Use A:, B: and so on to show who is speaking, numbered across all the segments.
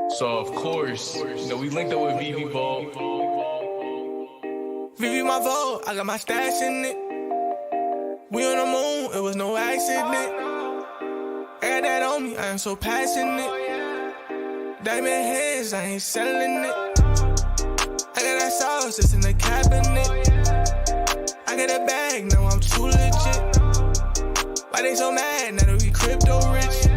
A: So of course, we linked up with VV Vault.
B: VV my vault, I got my stash in it. We on the moon, it was no accident. I got that on me, I am so passionate. Diamond hands, I ain't selling it. I got that sauce, it's in the cabinet. I got a bag, now I'm too legit. Why they so mad, now that we crypto rich?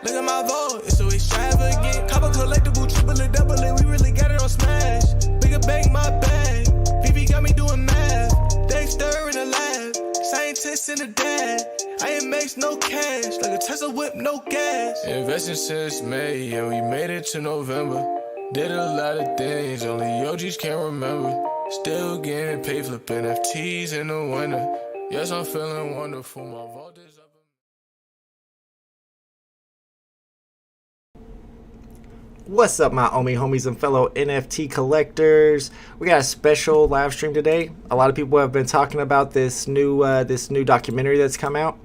B: Look at my vault, it's so extravagant. Copper collectible, triple it, double it, we really got it on smash. Bigger bank, my bag. VV got me doing math. They stir in the lab. Scientists in the dad. I ain't makes no cash. Like a Tesla whip, no gas.
A: Investing since May, and we made it to November. Did a lot of things, only OGs can't remember. Still getting paid, flipping FTs in the winter. Yes, I'm feeling wonderful. My vault is up.
C: What's up, my OMI homies and fellow NFT collectors? We got a special live stream today. A lot of people have been talking about this new documentary that's come out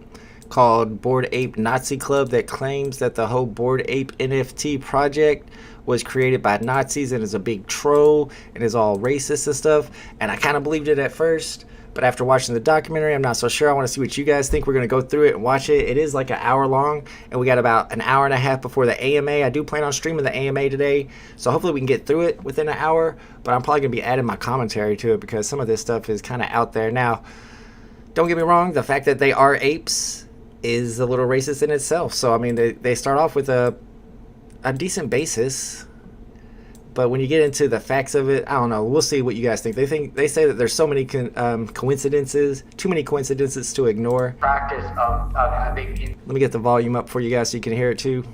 C: called Bored Ape Nazi Club, that claims that the whole Bored Ape NFT project was created by Nazis and is a big troll and is all racist and stuff. And I kind of believed it at first, but after watching the documentary, I'm not so sure. I want to see what you guys think. We're going to go through it and watch it. It is like an hour long, and we got about an hour and a half before the AMA. I do plan on streaming the AMA today, so hopefully we can get through it within an hour, but I'm probably going to be adding my commentary to it because some of this stuff is kind of out there. Now, don't get me wrong, the fact that they are apes is a little racist in itself. So, I mean, they start off with a decent basis. But when you get into the facts of it, I don't know. We'll see what you guys think. They say that there's so many coincidences, too many coincidences to ignore.
D: Practice of having.
C: Let me get the volume up for you guys so you can hear it too.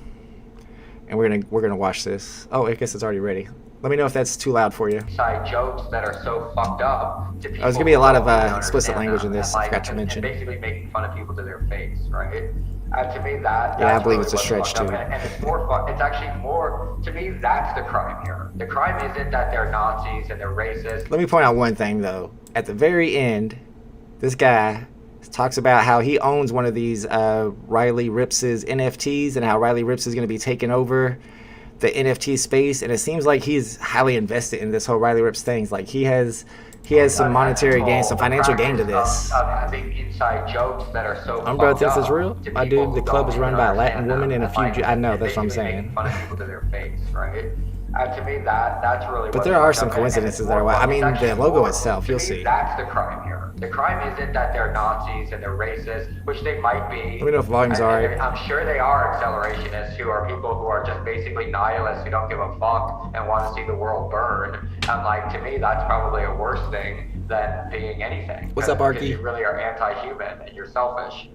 C: And we're gonna watch this. Oh, I guess it's already ready. Let me know if that's too loud for you.
D: Side jokes that are so fucked up to people.
C: There's gonna be a lot of explicit language in this. I forgot to mention.
D: Basically making fun of people to their face, right? To me, that's
C: I believe
D: really
C: it's a stretch too.
D: And it's more fun. It's actually more. To me, that's the crime here. The crime isn't that they're Nazis and they're racist.
C: Let me point out one thing though. At the very end, this guy talks about how he owns one of these Riley Ripps's NFTs and how Riley Ripps is going to be taking over the NFT space, and it seems like he's highly invested in this whole Riley Ripps things. Like he has some monetary gain, some financial gain to this.
D: Of having inside jokes that are so
C: Bro thinks it's real. My dude, the club is run by a Latin woman and a few. I know, that's what I'm saying.
D: Fun of people to their face, right? To me, that's really.
C: But there are some coincidences that are. I mean, the logo itself, you'll see.
D: That's the crime here. The crime isn't that they're Nazis and they're racist, which they might be.
C: Let me know if volume's alright.
D: I'm sure they are accelerationists who are people who are just basically nihilists who don't give a fuck and want to see the world burn. And like, to me, that's probably a worse thing than being anything.
C: What's up, Arky?
D: Because you really are anti-human and you're selfish.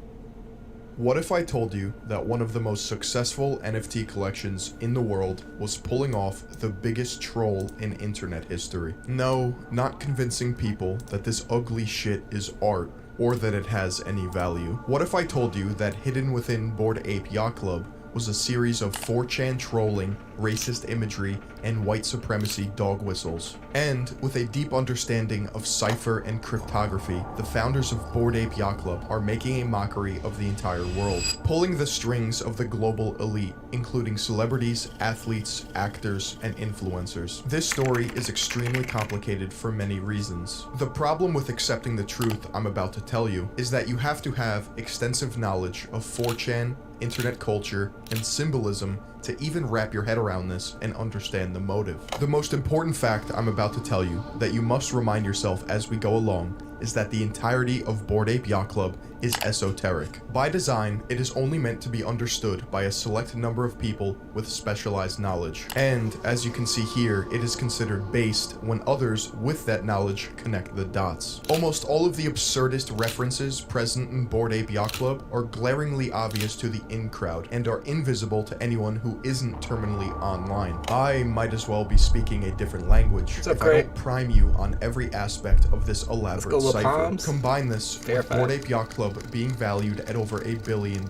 E: What if I told you that one of the most successful NFT collections in the world was pulling off the biggest troll in internet history? No, not convincing people that this ugly shit is art or that it has any value. What if I told you that hidden within Bored Ape Yacht Club was a series of 4chan trolling, racist imagery, and white supremacy dog whistles? And with a deep understanding of cipher and cryptography, the founders of Bored Ape Yacht Club are making a mockery of the entire world, pulling the strings of the global elite, including celebrities, athletes, actors, and influencers. This story is extremely complicated for many reasons. The problem with accepting the truth I'm about to tell you is that you have to have extensive knowledge of 4chan, internet culture, and symbolism to even wrap your head around this and understand the motive. The most important fact I'm about to tell you that you must remind yourself as we go along is that the entirety of Bored Ape Yacht Club is esoteric. By design, it is only meant to be understood by a select number of people with specialized knowledge. And, as you can see here, it is considered based when others with that knowledge connect the dots. Almost all of the absurdist references present in Bored Ape Yacht Club are glaringly obvious to the in-crowd and are invisible to anyone who isn't terminally online. I might as well be speaking a different language if I don't prime you on every aspect of this elaborate cipher. Combine this with Bored Ape Yacht Club being valued at over $1 billion,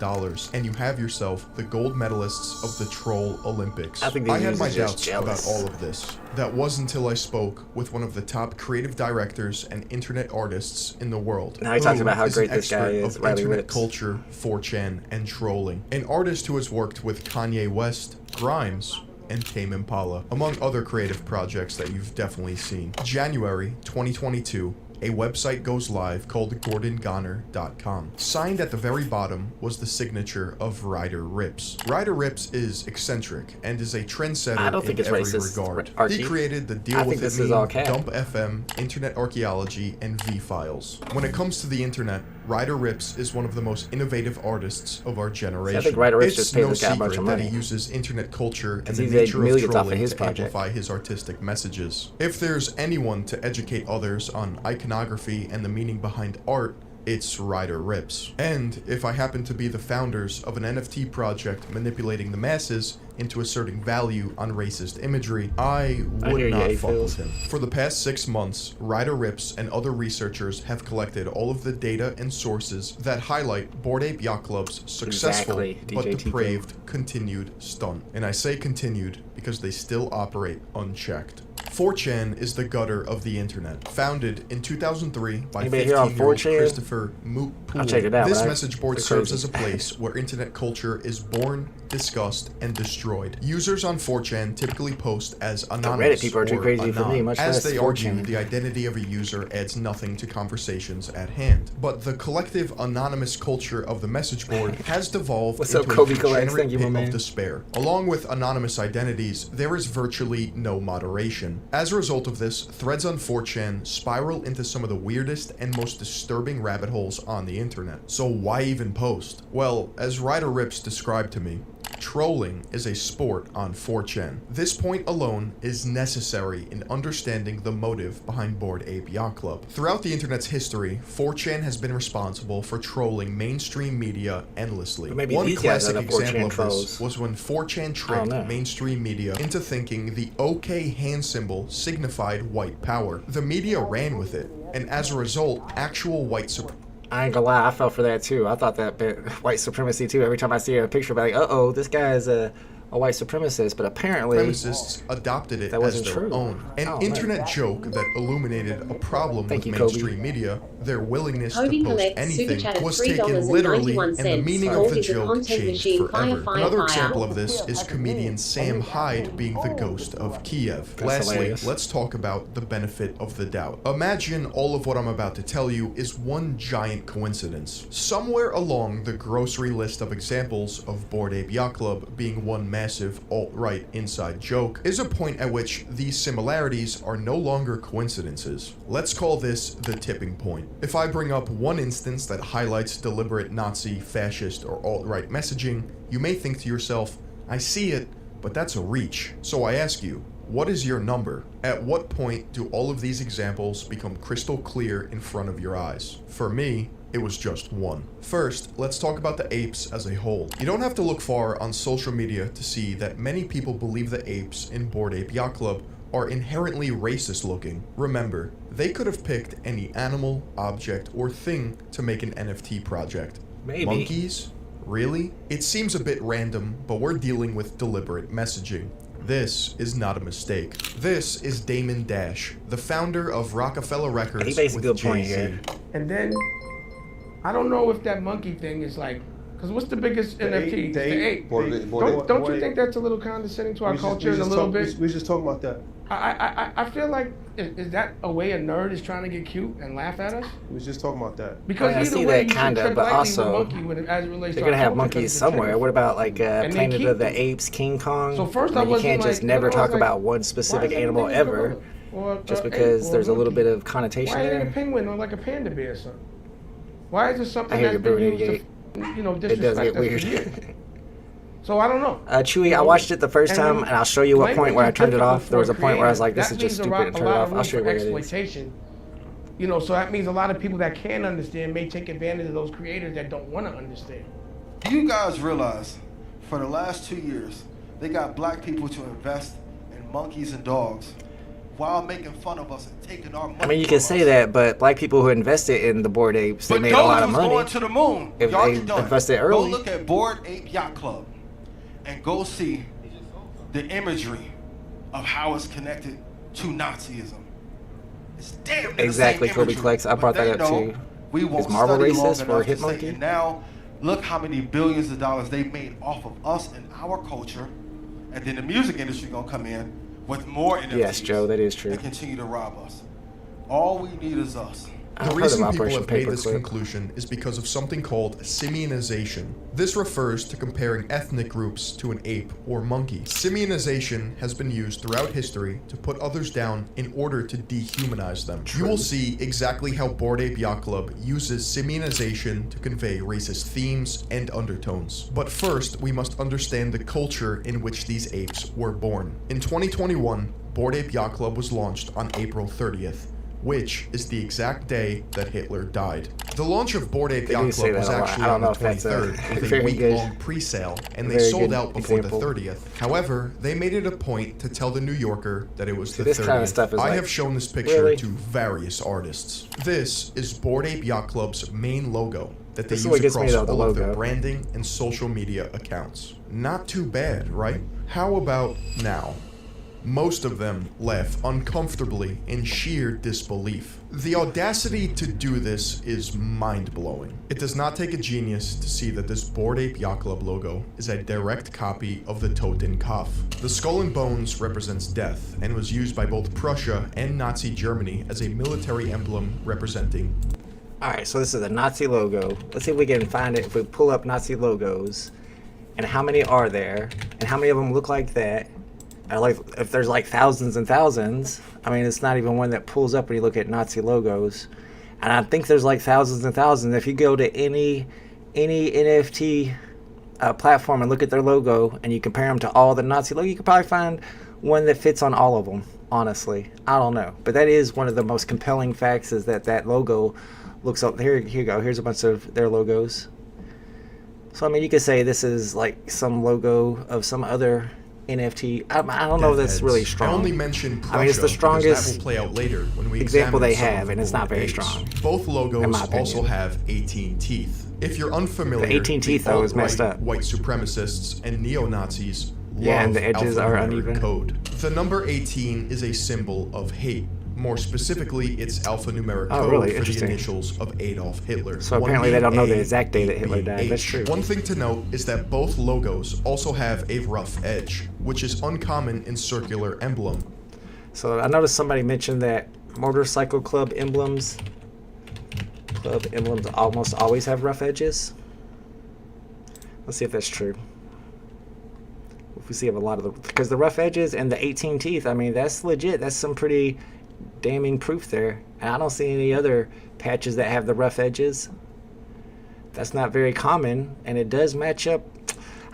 E: and you have yourself the gold medalists of the Troll Olympics.
C: I
E: had my doubts about all of this. That was until I spoke with one of the top creative directors and internet artists in the world.
C: Now he talks about how great this guy is, Riley
E: internet
C: Ripps.
E: Culture, 4chan, and trolling. An artist who has worked with Kanye West, Grimes, and Tame Impala, among other creative projects that you've definitely seen. January 2022, a website goes live called GordonGoner.com. Signed at the very bottom was the signature of Ryder Rips. Ryder Rips is eccentric and is a trendsetter
C: I don't think
E: in
C: it's
E: every
C: racist,
E: regard.
C: Archie.
E: He created the
C: I
E: Deal
C: think
E: With
C: this
E: It
C: is all
E: meme,
C: cap.
E: Dump FM, Internet Archaeology, and V-Files. When it comes to the internet, Ryder Rips is one of the most innovative artists of our generation.
C: I think Ryder Rips
E: It's
C: just pays
E: no
C: this guy a bunch
E: secret
C: of
E: that
C: money.
E: he uses internet culture and
C: Because
E: the
C: he's made
E: nature of
C: millions off of
E: trolling
C: his
E: to
C: project.
E: amplify his artistic messages. If there's anyone to educate others on iconography and the meaning behind art, it's Ryder Rips. And if I happen to be the founders of an NFT project manipulating the masses into asserting value on racist imagery, I would
C: hear you,
E: not
C: APE.
E: fuck with him. For the past 6 months, Ryder Rips and other researchers have collected all of the data and sources that highlight Bored Ape Yacht Club's successful
C: Exactly,
E: but
C: DJ Tico.
E: depraved continued stunt. And I say continued because they still operate unchecked. 4chan is the gutter of the internet. Founded in 2003 by
C: Anybody here on
E: 15-year-old
C: 4chan?
E: Christopher Moot Poole,
C: I'll check it out,
E: this
C: right?
E: message board
C: It's
E: serves
C: crazy.
E: as a place where internet culture is born, discussed, and destroyed. Users on 4chan typically post as anonymous
C: Reddit people are too
E: or
C: crazy for me,
E: anon.
C: much
E: As
C: less
E: they argue,
C: 4chan.
E: the identity of a user adds nothing to conversations at hand. But the collective anonymous culture of the message board has devolved
C: What's
E: into
C: up, Kobe
E: a
C: Collects?
E: degenerate
C: Thank you, my
E: pit
C: man.
E: of despair. Along with anonymous identities, there is virtually no moderation. As a result of this, threads on 4chan spiral into some of the weirdest and most disturbing rabbit holes on the internet. So why even post? Well, as Ryder Rips described to me, trolling is a sport on 4chan. This point alone is necessary in understanding the motive behind Bored Ape Yacht Club. Throughout the internet's history, 4chan has been responsible for trolling mainstream media endlessly.
C: But maybe
E: One
C: these guys are
E: classic
C: the 4chan
E: example of
C: trolls.
E: this was when 4chan
C: I
E: tricked
C: don't know.
E: mainstream media into thinking the OK hand symbol signified white power. The media ran with it, and as a result, actual white supremacy
C: I ain't gonna lie, I fell for that too. I thought that bit white supremacy too. Every time I see a picture, I'm like, uh-oh, this guy is a white supremacist. But apparently,
E: supremacists adopted it
C: that
E: as
C: wasn't
E: their
C: true.
E: own. An
C: Oh,
E: internet
C: man.
E: joke that illuminated a problem
C: Thank
E: with
C: you, Kobe.
E: mainstream media, their willingness
F: Kobe
E: to post
F: collects
E: anything
F: super chat
E: was
F: of
E: taken
F: $3.91.
E: literally, and the meaning of
F: Gold
E: the
F: is a
E: joke
F: content
E: changed
F: machine.
E: forever.
F: Fire,
E: Another
F: fire.
E: example of this is comedian Sam Hyde being the ghost of Kiev. Lastly,
C: hilarious.
E: let's talk about the benefit of the doubt. Imagine all of what I'm about to tell you is one giant coincidence. Somewhere along the grocery list of examples of Bored Ape Yacht Club being one massive alt-right inside joke is a point at which these similarities are no longer coincidences. Let's call this the tipping point. If I bring up one instance that highlights deliberate Nazi, fascist, or alt-right messaging, you may think to yourself, I see it, but that's a reach. So I ask you, what is your number? At what point do all of these examples become crystal clear in front of your eyes? For me, it was just one. First, let's talk about the apes as a whole. You don't have to look far on social media to see that many people believe the apes in Bored Ape Yacht Club are inherently racist looking. Remember, they could have picked any animal, object, or thing to make an NFT project.
C: Maybe.
E: Monkeys? Really? It seems a bit random, but we're dealing with deliberate messaging. This is not a mistake. This is Damon Dash, the founder of Rockefeller Records
C: He makes a
E: with
C: good point
E: Jay-Z.
C: here.
B: And then I don't know if that monkey thing is like, because what's the biggest NFT? It's the ape. Don't you think that's a little condescending to our culture in a little bit?
G: We just talking about that.
B: I feel like is that a way a nerd is trying to get cute and laugh at us?
G: We was just talking about that.
B: Because
C: I
B: either
C: see
B: way,
C: that
B: you should
C: kinda,
B: tread
C: but
B: lightly
C: also,
B: with monkey when it, as it relates
C: they're
B: to
C: gonna
B: our
C: have
B: culture,
C: monkeys
B: 'cause it's a
C: somewhere.
B: trigger.
C: What about like
B: And they
C: Planet
B: keep
C: of the
B: them.
C: Apes, King Kong?
B: So first
C: I mean,
B: I
C: you
B: wasn't
C: can't
B: like,
C: just never
B: I was
C: talk
B: like,
C: about one
B: why
C: specific
B: is
C: animal
B: everything a
C: ever,
B: gorilla? Or
C: just
B: ape
C: because
B: or
C: there's a little
B: monkey?
C: bit of connotation
B: Why ain't it a
C: there.
B: penguin or like a panda bear or something? Why is it something
C: I hear
B: that's
C: you,
B: been
C: Bruno,
B: used to,
C: It does
B: disrespect
C: get
B: us for
C: weird.
B: years? So I don't know.
C: Chewy, I watched it the first
B: And
C: time,
B: when
C: and I'll show you what
B: language
C: point where I
B: is
C: turned it
B: difficult
C: off. There was
B: for
C: a point where I was
B: creators,
C: like, this is
B: that
C: just
B: leaves
C: stupid, and
B: a
C: turned it
B: lot
C: off.
B: of
C: I'll
B: room
C: show you
B: for
C: where it is.
B: exploitation. So that means a lot of people that can understand may take advantage of those creators that don't want to understand.
H: Do you guys realize for the last 2 years, they got black people to invest in monkeys and dogs while making fun of us and taking our money?
C: I mean, you can say that, but black people who invested in the Bored Apes, they
H: But
C: made a lot of
H: Doge was
C: money.
H: going to the moon.
C: If
H: Y'all
C: they
H: get done.
C: invested early.
H: Go look at Bored Ape Yacht Club and go see the imagery of how it's connected to Nazism. It's damn near the
C: Exactly,
H: same
C: Kobe
H: imagery,
C: Klex. I
H: but
C: brought that
H: they
C: up
H: know
C: too.
H: We won't
C: Is Marvel
H: study long
C: racist for
H: enough to
C: Hitmonkey?
H: say, and now look how many billions of dollars they made off of us and our culture, And then the music industry gonna come in with more NFTs.
C: Yes, Joe, that is true.
H: And continue to rob us. All we need is us.
E: The reason people have made this conclusion is because of something called simianization. This refers to comparing ethnic groups to an ape or monkey. Simianization has been used throughout history to put others down in order to dehumanize them. You will see exactly how Bored Ape Yacht Club uses simianization to convey racist themes and undertones. But first, we must understand the culture in which these apes were born. In 2021, Bored Ape Yacht Club was launched on April 30th. Which is the exact day that Hitler died. The launch of Bored Ape Yacht Club was actually on the 23rd with a week-long pre-sale, and they sold out before the 30th. However, they made it a point to tell the New Yorker that it was the 30th.
C: Kind of stuff is
E: I have shown this picture to various artists. This is Bored Ape Yacht Club's main logo that they use across all of their branding and social media accounts. Not too bad, right? How about now? Most of them laugh uncomfortably in sheer disbelief. The audacity to do this is mind-blowing. It does not take a genius to see that this Bored Ape Yacht Club logo is a direct copy of the Totenkopf. The skull and bones represents death and was used by both Prussia and Nazi Germany as a military emblem representing.
C: Alright, so this is a Nazi logo. Let's see if we can find it if we pull up Nazi logos. And how many are there? And how many of them look like that? Like, if there's like thousands and thousands, I mean, it's not even one that pulls up when you look at Nazi logos. And I think there's like thousands and thousands. If you go to any NFT platform and look at their logo and you compare them to all the Nazi logos, you could probably find one that fits on all of them, honestly. I don't know. But that is one of the most compelling facts, is that that logo looks up. Here you go. Here's a bunch of their logos. So, I mean, you could say this is like some logo of some other NFT. I don't know if that's really strong.
E: I only mention Prussia,
C: I mean, it's the strongest
E: that will play out later when we
C: example they
E: examine
C: have, and it's not very strong.
E: Both logos also have 18 teeth. If you're unfamiliar,
C: the 18 teeth though is messed up.
E: White supremacists and neo-Nazis love
C: and the edges are uneven.
E: Code. The number 18 is a symbol of hate. More specifically, it's alphanumeric code for the initials of Adolf Hitler.
C: So apparently they don't know the exact day that Hitler died. That's true.
E: One thing to note is that both logos also have a rough edge, which is uncommon in circular emblem.
C: So I noticed somebody mentioned that motorcycle club emblems almost always have rough edges. Let's see if that's true. If we see a lot of the, because the rough edges and the 18 teeth, I mean, that's legit. That's some pretty damning proof there. And I don't see any other patches that have the rough edges. That's not very common, and it does match up.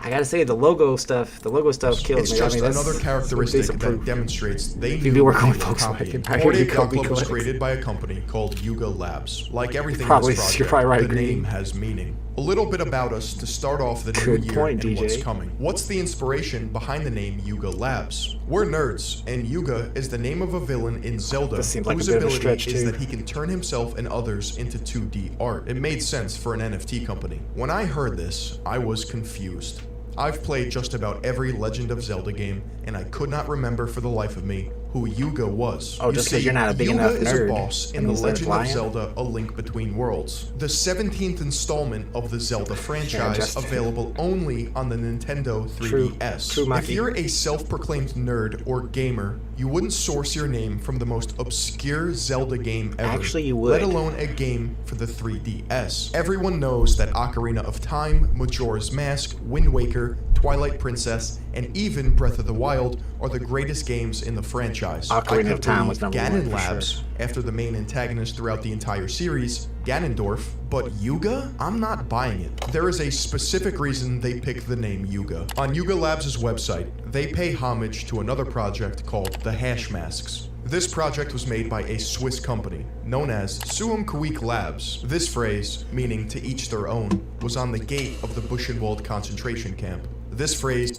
C: I gotta say, the logo stuff kills me.
E: It's just another characteristic that demonstrates they knew
C: working with Volkswagen.
E: Bored Ape Yacht Club was created by a company called Yuga Labs. Like everything in this project,
C: you're probably right,
E: the name has meaning. A little bit about us to start off the new year and what's coming. What's the inspiration behind the name Yuga Labs? We're nerds, and Yuga is the name of a villain in Zelda whose ability is that he can turn himself and others into 2D art. It made sense for an NFT company. When I heard this, I was confused. I've played just about every Legend of Zelda game, and I could not remember for the life of me who Yuga was.
C: Oh, just because you're not a big enough nerd.
E: Yuga is a boss in The Legend of Zelda: A Link Between Worlds, the 17th installment of the Zelda franchise, available only on the Nintendo 3DS.
C: True,
E: if you're a self-proclaimed nerd or gamer, you wouldn't source your name from the most obscure Zelda game ever.
C: Actually, you would.
E: Let alone a game for the 3DS. Everyone knows that Ocarina of Time, Majora's Mask, Wind Waker, Twilight Princess, and even Breath of the Wild are the greatest games in the franchise.
C: Ocarina of Time was number
E: Ganon
C: one for
E: Labs,
C: sure.
E: after the main antagonist throughout the entire series, Ganondorf, but Yuga? I'm not buying it. There is a specific reason they picked the name Yuga. On Yuga Labs' website, they pay homage to another project called the Hash Masks. This project was made by a Swiss company known as Suum Cuique Labs. This phrase, meaning to each their own, was on the gate of the Buchenwald concentration camp. This project...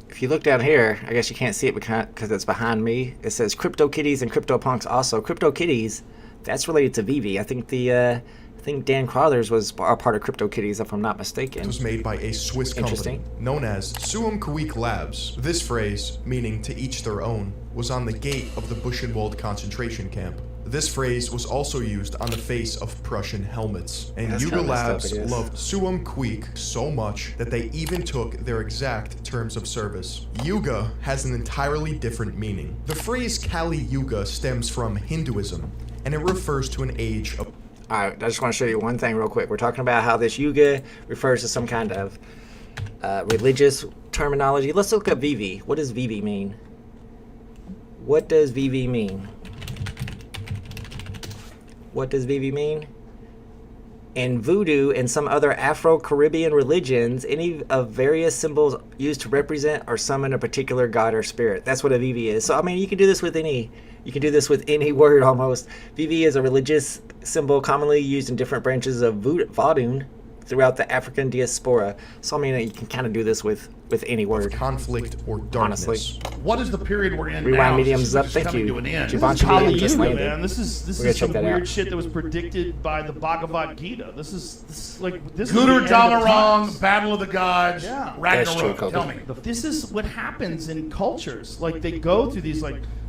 C: If you look down here, I guess you can't see it because it's behind me. It says CryptoKitties and CryptoPunks also. CryptoKitties, that's related to Vivi. I think Dan Crothers was a part of CryptoKitties, if I'm not mistaken.
E: It was made by a Swiss company known as Suum Cuique Labs. This phrase, meaning to each their own, was on the gate of the Buchenwald concentration camp. This phrase was also used on the face of Prussian helmets. And
C: That's
E: Yuga
C: kinda messed up,
E: Labs
C: I guess.
E: loved Suum Queek so much that they even took their exact terms of service. Yuga has an entirely different meaning. The phrase Kali Yuga stems from Hinduism, and it refers to an age of...
C: Alright, I just want to show you one thing real quick. We're talking about how this yuga refers to some kind of religious terminology. Let's look up VV. What does VV mean? What does VV mean? What does VV mean? In voodoo and some other Afro-Caribbean religions, any of various symbols used to represent or summon a particular god or spirit. That's what a VV is. So I mean, you can do this with any word almost. VV is a religious symbol commonly used in different branches of voodoo throughout the African diaspora. So I mean, you can kind of do this with any word.
E: conflict or darkness.
C: Honestly.
F: What is the period we're in
C: Rewind
F: now?
C: mediums
F: This is
C: up.
F: just
C: Thank
F: coming
C: you.
F: to an end.
C: Givenchy
F: Kali
C: medium just
F: Yuga,
C: landed.
F: man. This is
C: We're gonna
F: some
C: check that
F: weird
C: out.
F: shit that was predicted by the Bhagavad Gita. This is like this.
C: Guru
F: is the end of
C: Damarang,
F: times.
C: Battle of the Gods,
F: Yeah.
C: That's true, Ragnarok. Tell
F: Tell me. This is what happens in cultures. Like they go through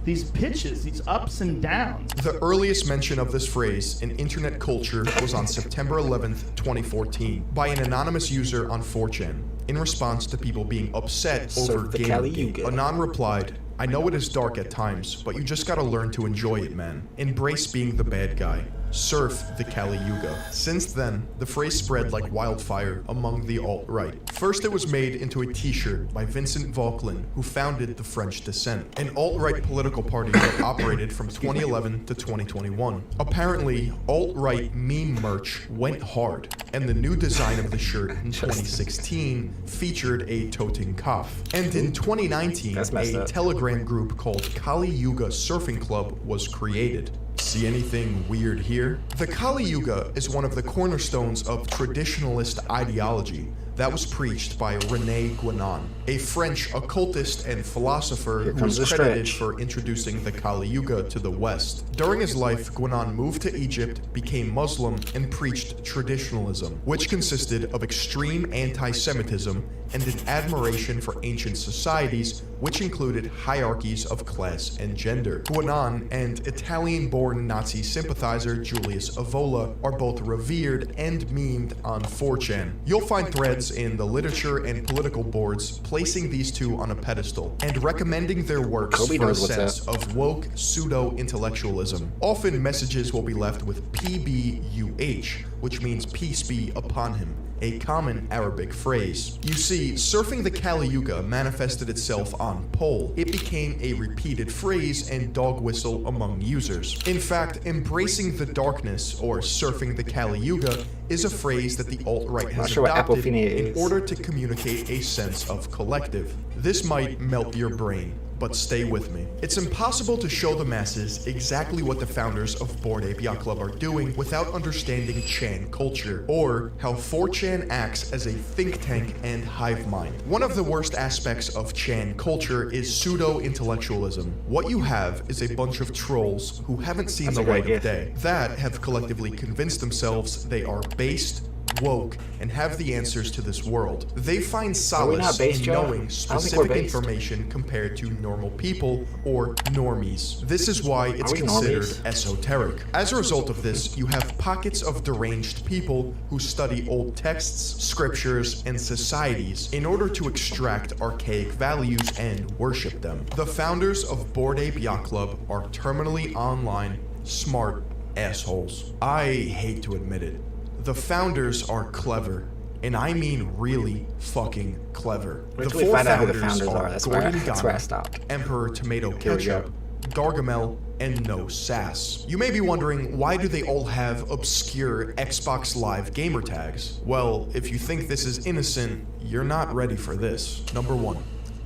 F: these pitches, these ups and downs.
E: The earliest mention of this phrase in internet culture was on September 11th, 2014, by an anonymous user on 4chan, in response to people being upset over
C: the Kali
E: Gamergate.
C: Yuga.
E: Anon replied, "I know it is dark at times, but you just gotta learn to enjoy it, man. Embrace being the bad guy. Surf the Kali Yuga." Since then, the phrase spread like wildfire among the alt-right. First, it was made into a t-shirt by Vincent Vauquelin, who founded the French Dissent, an alt-right political party that operated from 2011 to 2021. Apparently, alt-right meme merch went hard, and the new design of the shirt in 2016 featured a toting kaf. And in 2019,
C: That's messed
E: a
C: up.
E: Telegram group called Kali Yuga Surfing Club was created. See anything weird here? The Kali Yuga is one of the cornerstones of traditionalist ideology that was preached by René Guénon, a French occultist and philosopher who
C: comes
E: is
C: the
E: credited
C: stretch.
E: for introducing the Kali Yuga to the West. During his life, Guénon moved to Egypt, became Muslim, and preached traditionalism, which consisted of extreme anti-Semitism and an admiration for ancient societies, which included hierarchies of class and gender. Guénon and Italian-born Nazi sympathizer Julius Evola are both revered and memed on 4chan. You'll find threads in the literature and political boards placing these two on a pedestal and recommending their works
C: Kobe
E: for a
C: knows what's
E: sense of woke pseudo-intellectualism. Often messages will be left with PBUH, which means peace be upon him, a common Arabic phrase. You see, surfing the Kali Yuga manifested itself on Pole. It became a repeated phrase and dog whistle among users. In fact, embracing the darkness, or surfing the Kali Yuga, is a phrase that the alt-right has
C: sure what
E: adopted
C: Apophilia
E: in
C: is.
E: order to communicate a sense of collective. This might melt your brain, but stay with me. It's impossible to show the masses exactly what the founders of Bored Ape Yacht Club are doing without understanding Chan culture, or how 4chan acts as a think tank and hive mind. One of the worst aspects of Chan culture is pseudo-intellectualism. What you have is a bunch of trolls who haven't seen
C: That's
E: the
C: a great
E: light of
C: gift.
E: day, that have collectively convinced themselves they are based, woke, and have the answers to this world. They find
C: not
E: solace
C: based,
E: in
C: Joe?
E: knowing
C: I don't think
E: specific
C: we're based.
E: information compared to normal people or normies. This is why it's
C: Are we
E: considered
C: normies?
E: esoteric. As a result of this, you have pockets of deranged people who study old texts, scriptures, and societies in order to extract archaic values and worship them. The founders of Bored Ape Yacht Club are terminally online, smart assholes. I hate to admit it. The founders are clever, and I mean really fucking clever.
C: Wait
E: The
C: till we
E: four
C: find out who the
E: founders
C: founders are. That's where
E: Gordon
C: I
E: Ghana,
C: stopped.
E: Emperor Tomato
C: Here we go.
E: Ketchup, Gargamel, and No Sass. You may be wondering, why do they all have obscure Xbox Live gamer tags? Well, if you think this is innocent, you're not ready for this. Number 1.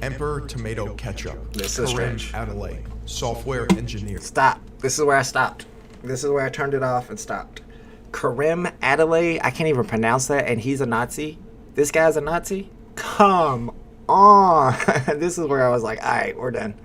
E: Emperor Tomato Ketchup.
C: This is
E: Karim
C: strange.
E: Adelaide, software engineer.
C: Stop. This is where I stopped. This is where I turned it off and stopped. Karim Adelaide, I can't even pronounce that, and he's a Nazi? This guy's a Nazi? Come on. This is where I was like, all right, we're done.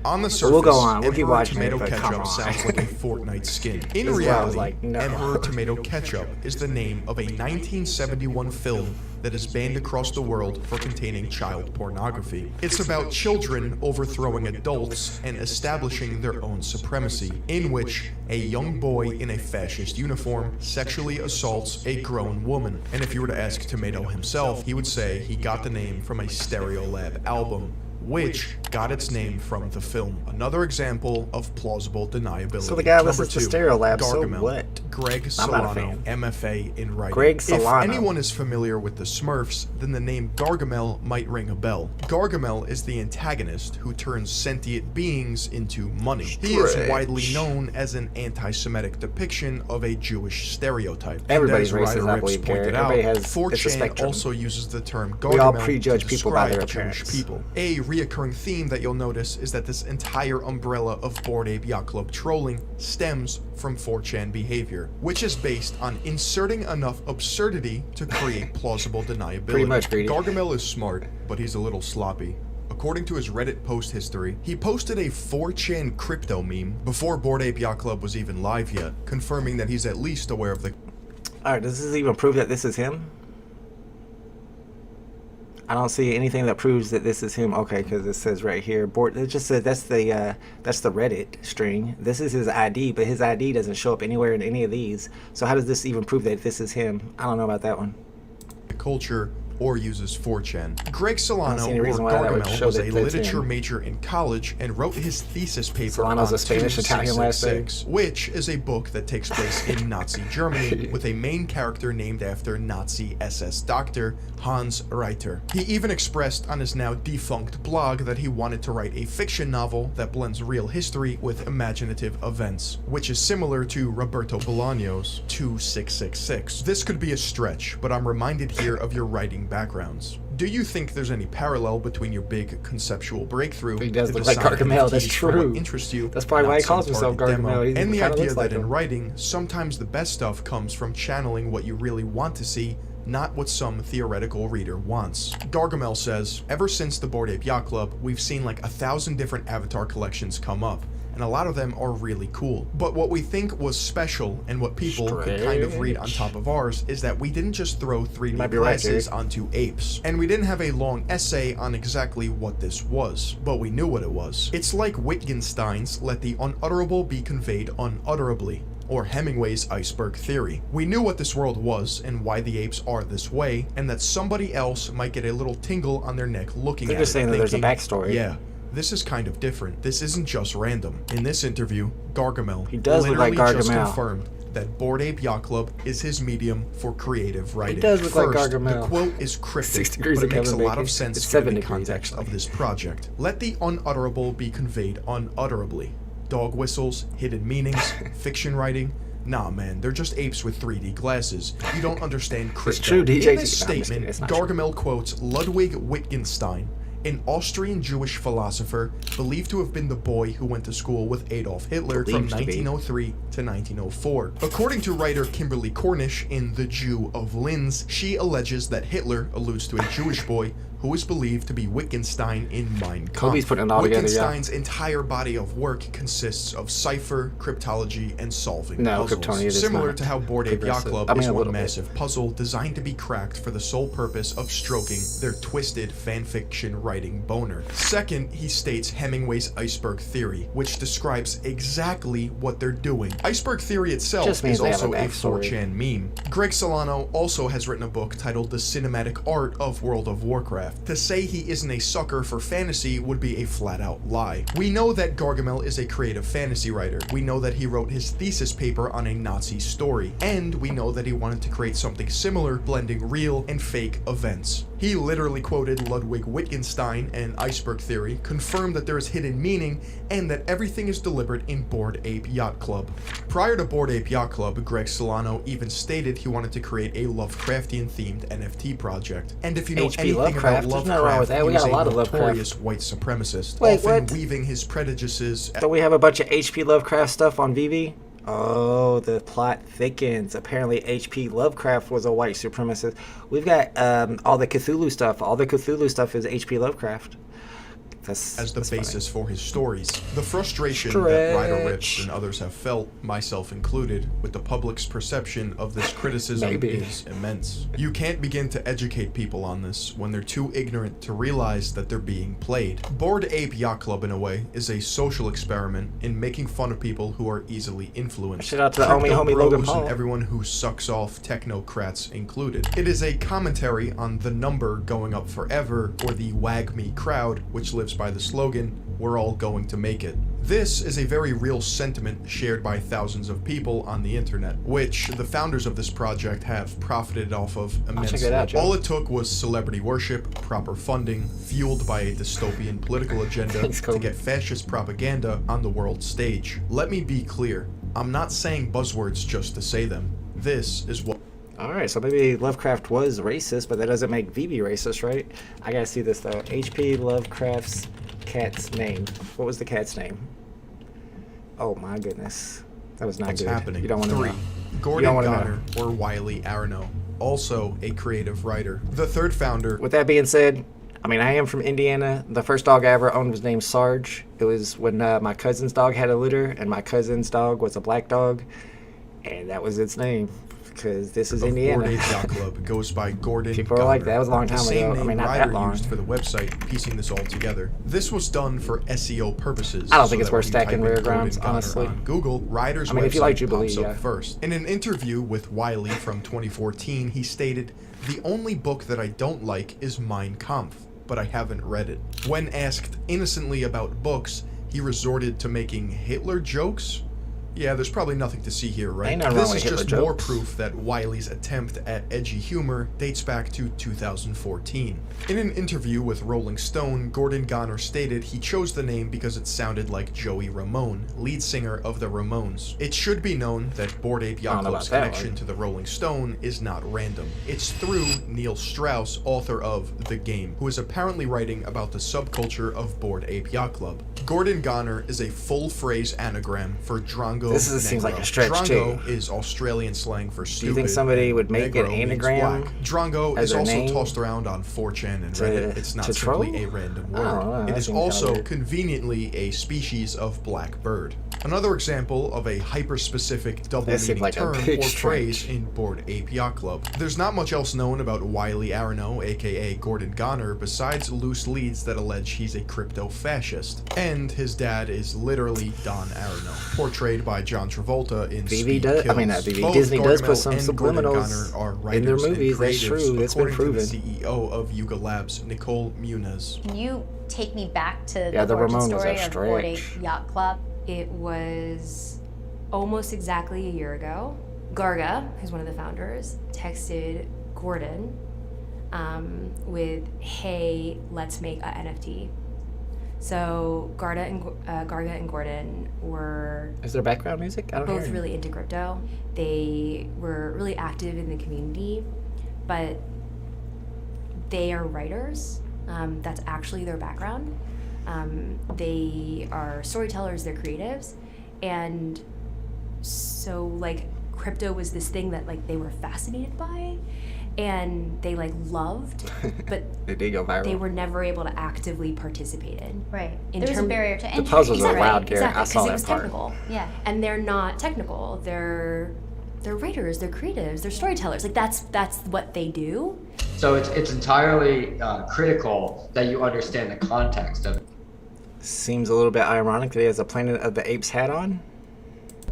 E: On the surface,
C: we'll go on. We'll keep
E: Emperor
C: watching
E: Tomato
C: it, but come
E: Ketchup
C: on.
E: sounds like a Fortnite skin. In
C: This is why I was
E: reality,
C: like, no.
E: Emperor Tomato Ketchup is the name of a 1971 film that is banned across the world for containing child pornography. It's about children overthrowing adults and establishing their own supremacy, in which a young boy in a fascist uniform sexually assaults a grown woman. And if you were to ask Tomato himself, he would say he got the name from a Stereolab album, which got its name from the film. Another example of plausible deniability.
C: So the guy
E: Number
C: listens to
E: 2,
C: Stereolab, so
E: Gargamel.
C: what?
E: Greg
C: I'm not a
E: Solano,
C: fan.
E: MFA in writing.
C: Greg Solano.
E: If anyone is familiar with the Smurfs, then the name Gargamel might ring a bell. Gargamel is the antagonist who turns sentient beings into money. He is
C: Stretch.
E: widely known as an anti-Semitic depiction of a Jewish stereotype.
C: Everybody's
E: and as
C: racist,
E: Ryder
C: I
E: Ripps
C: believe,
E: pointed
C: Gary.
E: out,
C: Everybody has- it's a
E: 4chan
C: spectrum.
E: also uses the term Gargamel
C: We all prejudge
E: to
C: people by their
E: describe Jewish
C: appearance.
E: people. A reoccurring theme that you'll notice is that this entire umbrella of Bored Ape Yacht Club trolling stems from 4chan behavior, which is based on inserting enough absurdity to create plausible deniability.
C: Pretty much, Greedy.
E: Gargamel is smart, but he's a little sloppy. According to his Reddit post history, he posted a 4chan crypto meme before Bored Ape Yacht Club was even live yet, confirming that he's at least aware of the
C: Alright, does this even prove that this is him? I don't see anything that proves that this is him. Okay, because it says right here, it just says that's the Reddit string. This is his ID, but his ID doesn't show up anywhere in any of these. So how does this even prove that this is him? I don't know about that one.
E: culture or uses 4chan. Greg
C: I don't
E: Solano,
C: see any
E: or
C: reason why that would
E: Gargamel,
C: show
E: was
C: that
E: a
C: that's
E: literature
C: him.
E: major in college and wrote his thesis paper
C: Solano's
E: on
C: a Spanish-Italian last name.
E: 2666, which is a book that takes place in Nazi Germany with a main character named after Nazi SS doctor Hans Reiter. He even expressed on his now defunct blog that he wanted to write a fiction novel that blends real history with imaginative events, which is similar to Roberto Bolaño's 2666. This could be a stretch, but I'm reminded here of your writing backgrounds. Do you think there's any parallel between your big conceptual breakthrough,
C: He does
E: the
C: look like
E: design of
C: Gargamel, that's
E: NFTs for what
C: true.
E: interests you,
C: That's probably why
E: not
C: he calls
E: some
C: himself
E: target demo,
C: Gargamel. He
E: and the
C: kinda
E: idea
C: looks like
E: that in
C: him.
E: writing, sometimes the best stuff comes from channeling what you really want to see, not what some theoretical reader wants. Gargamel says, ever since the Bored Ape Yacht Club, we've seen like 1,000 different avatar collections come up, and a lot of them are really cool. But what we think was special and what people could kind of read on top of ours is that we didn't just throw 3D
C: Might be right,
E: glasses
C: dude.
E: onto apes. And we didn't have a long essay on exactly what this was, but we knew what it was. It's like Wittgenstein's let the unutterable be conveyed unutterably, or Hemingway's iceberg theory. We knew what this world was and why the apes are this way, and that somebody else might get a little tingle on their neck looking
C: They're
E: at
C: just
E: it,
C: saying that there's a
E: thinking,
C: backstory.
E: Yeah, this is kind of different. This isn't just random. In this interview, Gargamel
C: He does look like
E: literally just
C: Gargamel.
E: confirmed that Bored Ape Yacht Club is his medium for creative writing.
C: does look like
E: First,
C: Gargamel.
E: the quote is
C: 6
E: cryptic,
C: degrees
E: but it
C: of
E: makes a
C: Kevin
E: lot of
C: Bacon.
E: sense
C: It's
E: given
C: 7
E: the
C: degrees,
E: context
C: actually.
E: of this project. Let the unutterable be conveyed unutterably. Dog whistles, hidden meanings, fiction writing. Nah, man, they're just apes with 3D glasses. You don't understand crypto.
C: true, DJ.
E: In this
C: No, I'm just kidding,
E: statement,
C: it's not true.
E: Gargamel quotes Ludwig Wittgenstein, an Austrian Jewish philosopher believed to have been the boy who went to school with Adolf Hitler from
C: Believed to be.
E: 1903 to 1904. According to writer Kimberly Cornish in The Jew of Linz, she alleges that Hitler alludes to a Jewish boy who is believed to be Wittgenstein in Mein Kampf.
C: Kobe's putting it all together, yeah.
E: Wittgenstein's entire body of work consists of cipher, cryptology, and solving
C: No,
E: puzzles.
C: Kryptonian is
E: Similar
C: not
E: to how Bored Ape Yacht
C: progressive.
E: Club
C: I mean,
E: is
C: a
E: one
C: little bit.
E: massive puzzle designed to be cracked for the sole purpose of stroking their twisted fanfiction writing boner. Second, he states Hemingway's iceberg theory, which describes exactly what they're doing. Iceberg theory itself
C: Just means
E: is
C: they have
E: also
C: a
E: a
C: backstory.
E: 4chan meme. Greg Solano also has written a book titled The Cinematic Art of World of Warcraft. To say he isn't a sucker for fantasy would be a flat-out lie. We know that Gargamel is a creative fantasy writer. We know that he wrote his thesis paper on a Nazi story. And we know that he wanted to create something similar, blending real and fake events. He literally quoted Ludwig Wittgenstein and iceberg theory, confirmed that there is hidden meaning, and that everything is deliberate in Bored Ape Yacht Club. Prior to Bored Ape Yacht Club, Greg Solano even stated he wanted to create a Lovecraftian-themed NFT project. And if you know
C: H.P.
E: anything
C: Lovecraft,
E: about
C: there's nothing wrong with
E: Lovecraft,
C: that.
E: he
C: We
E: was
C: got a lot
E: a
C: of Lovecraft.
E: notorious white supremacist,
C: Wait,
E: often
C: what?
E: weaving his prejudices.
C: Don't we have a bunch of H.P. Lovecraft stuff on VV? Oh, the plot thickens. Apparently, H.P. Lovecraft was a white supremacist. We've got all the Cthulhu stuff. All the Cthulhu stuff is H.P. Lovecraft.
E: as the
C: that's
E: basis
C: funny.
E: for his stories. The frustration
C: Stretch.
E: that Ryder Rich and others have felt, myself included, with the public's perception of this criticism
C: Maybe.
E: is immense. You can't begin to educate people on this when they're too ignorant to realize that they're being played. Bored Ape Yacht Club, in a way, is a social experiment in making fun of people who are easily influenced.
C: Shout out to the
E: Crypto
C: homie Logan
E: bros
C: Paul.
E: and everyone who sucks off technocrats included. It is a commentary on the number going up forever, or the wag me crowd, which lives by the slogan, "We're all going to make it." This is a very real sentiment shared by thousands of people on the internet, which the founders of this project have profited off of immensely.
C: it out, Joe.
E: All it took was celebrity worship, proper funding, fueled by a dystopian political agenda
C: Thanks,
E: to
C: Kobe.
E: get fascist propaganda on the world stage. Let me be clear, I'm not saying buzzwords just to say them. This is what
C: All right, so maybe Lovecraft was racist, but that doesn't make VB racist, right? I gotta see this though. H.P. Lovecraft's cat's name. What was the cat's name? Oh my goodness, that was not
E: what's
C: good.
E: happening.
C: You don't want to
E: 3.
C: know.
E: Gordon
C: wanna
E: Goddard, or Wiley Arano, also a creative writer. The third founder
C: With that being said, I mean, I am from Indiana. The first dog I ever owned was named Sarge. It was when my cousin's dog had a litter, and my cousin's dog was a black dog, and that was its name, because this is
E: of
C: Indiana.
E: Bored Ape Yacht Club goes by Gordon
C: People are like,
E: Goddard.
C: that was a long time
E: the same
C: ago. I
E: name
C: mean, not that
E: Ryder
C: long.
E: used for the website, piecing this all together. This was done for SEO purposes.
C: I don't think
E: so
C: it's
E: that
C: worth
E: when you type
C: stacking
E: in
C: rare
E: Gordon
C: grounds,
E: Goddard
C: honestly.
E: on Google, Ryder's
C: I mean,
E: website
C: if you like Jubilee,
E: pops up
C: yeah.
E: first. In an interview with Wiley from 2014, he stated, "The only book that I don't like is Mein Kampf, but I haven't read it." When asked innocently about books, he resorted to making Hitler jokes. Yeah, there's probably nothing to see here, right?
C: Ain't nothing wrong
E: This
C: with
E: is just
C: Hitler
E: more
C: jokes.
E: proof that Wiley's attempt at edgy humor dates back to 2014. In an interview with Rolling Stone, Gordon Goddard stated he chose the name because it sounded like Joey Ramone, lead singer of the Ramones. It should be known that Bored Ape
C: I
E: Yacht
C: don't know
E: Club's
C: about that
E: connection
C: one.
E: to the Rolling Stone is not random. It's through Neil Strauss, author of The Game, who is apparently writing about the subculture of Bored Ape Yacht Club. Gordon Goddard is a full-phrase anagram for Drongo
C: This seems like
E: Negro.
C: a stretch,
E: Drongo
C: too.
E: is Australian slang for stupid.
C: you think somebody would make an
E: Negro means
C: anagram
E: black. Drongo
C: as
E: is
C: their
E: also
C: name
E: tossed around on 4chan and
C: to-
E: Reddit. It's not
C: to
E: simply
C: troll?
E: a random
C: I don't know,
E: word. It
C: that
E: is
C: seems kinda
E: also
C: weird.
E: conveniently a species of black bird. Another example of a hyper-specific double
C: That seemed
E: meaning
C: like a
E: term
C: big
E: or
C: stretch.
E: phrase in Bored Ape Yacht Club. There's not much else known about Wiley Arano, aka Gordon Goddard, besides loose leads that allege he's a crypto-fascist. And his dad is literally Don Arano, portrayed by John Travolta in
C: VV
E: Speed
C: does.
E: Kills.
C: I mean, not VV.
E: Both
C: Disney does
E: Gargamel
C: put some
E: and Gordon
C: subliminals
E: Goddard are
C: in their
E: writers and
C: movies. That's
E: creatives,
C: true. That's been
E: according to
C: proven.
E: the CEO of Yuga Labs, Nicole Muniz.
G: Can you take me back to
C: Yeah,
G: the
C: the
G: origin
C: Ramon was a
G: story of Bored Ape
C: stretch.
G: Yacht Club?
I: It was almost exactly a year ago. Garga, who's one of the founders, texted Gordon with, "Hey, let's make a NFT." So Garga and Gordon were
C: Is there background music? I don't
I: both
C: hear
I: really into crypto. They were really active in the community, but they are writers. That's actually their background. They are storytellers, they're creatives, and so like crypto was this thing that like they were fascinated by and they like loved, but
C: It did go viral.
I: they were never able to actively participate in.
G: Right.
I: In
G: There was a
I: term-
G: barrier to entry.
C: puzzles are
I: Exactly,
C: loud, Garrett.
I: exactly,
C: I saw
I: 'cause
C: that
I: it was
C: part.
I: technical.
G: Yeah.
I: And they're not technical. They're writers, they're creatives, they're storytellers. Like that's what they do.
D: So it's entirely critical that you understand the context of
C: Seems a little bit ironic that he has a Planet of the Apes hat on.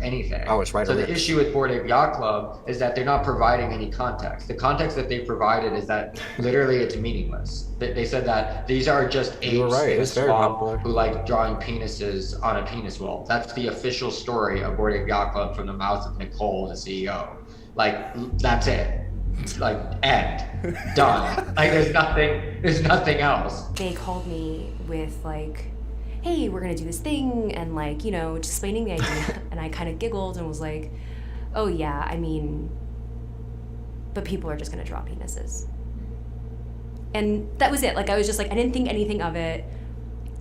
D: anything.
C: Oh, it's right
D: So
C: over
D: the
C: there.
D: issue with Bored Ape Yacht Club is that they're not providing any context. The context that they provided is that literally it's meaningless. They said that these are just apes
C: You were right,
D: in a
C: it's very
D: swamp
C: popular.
D: who like drawing penises on a penis wall. That's the official story of Bored Ape Yacht Club from the mouth of Nicole, the CEO. Like that's it. Like end. Done. Like there's nothing else.
I: They called me with like, "Hey, we're gonna do this thing," and like, you know, just explaining the idea. And I kind of giggled and was like, "Oh yeah, I mean, but people are just gonna draw penises." And that was it. Like I was just like, I didn't think anything of it.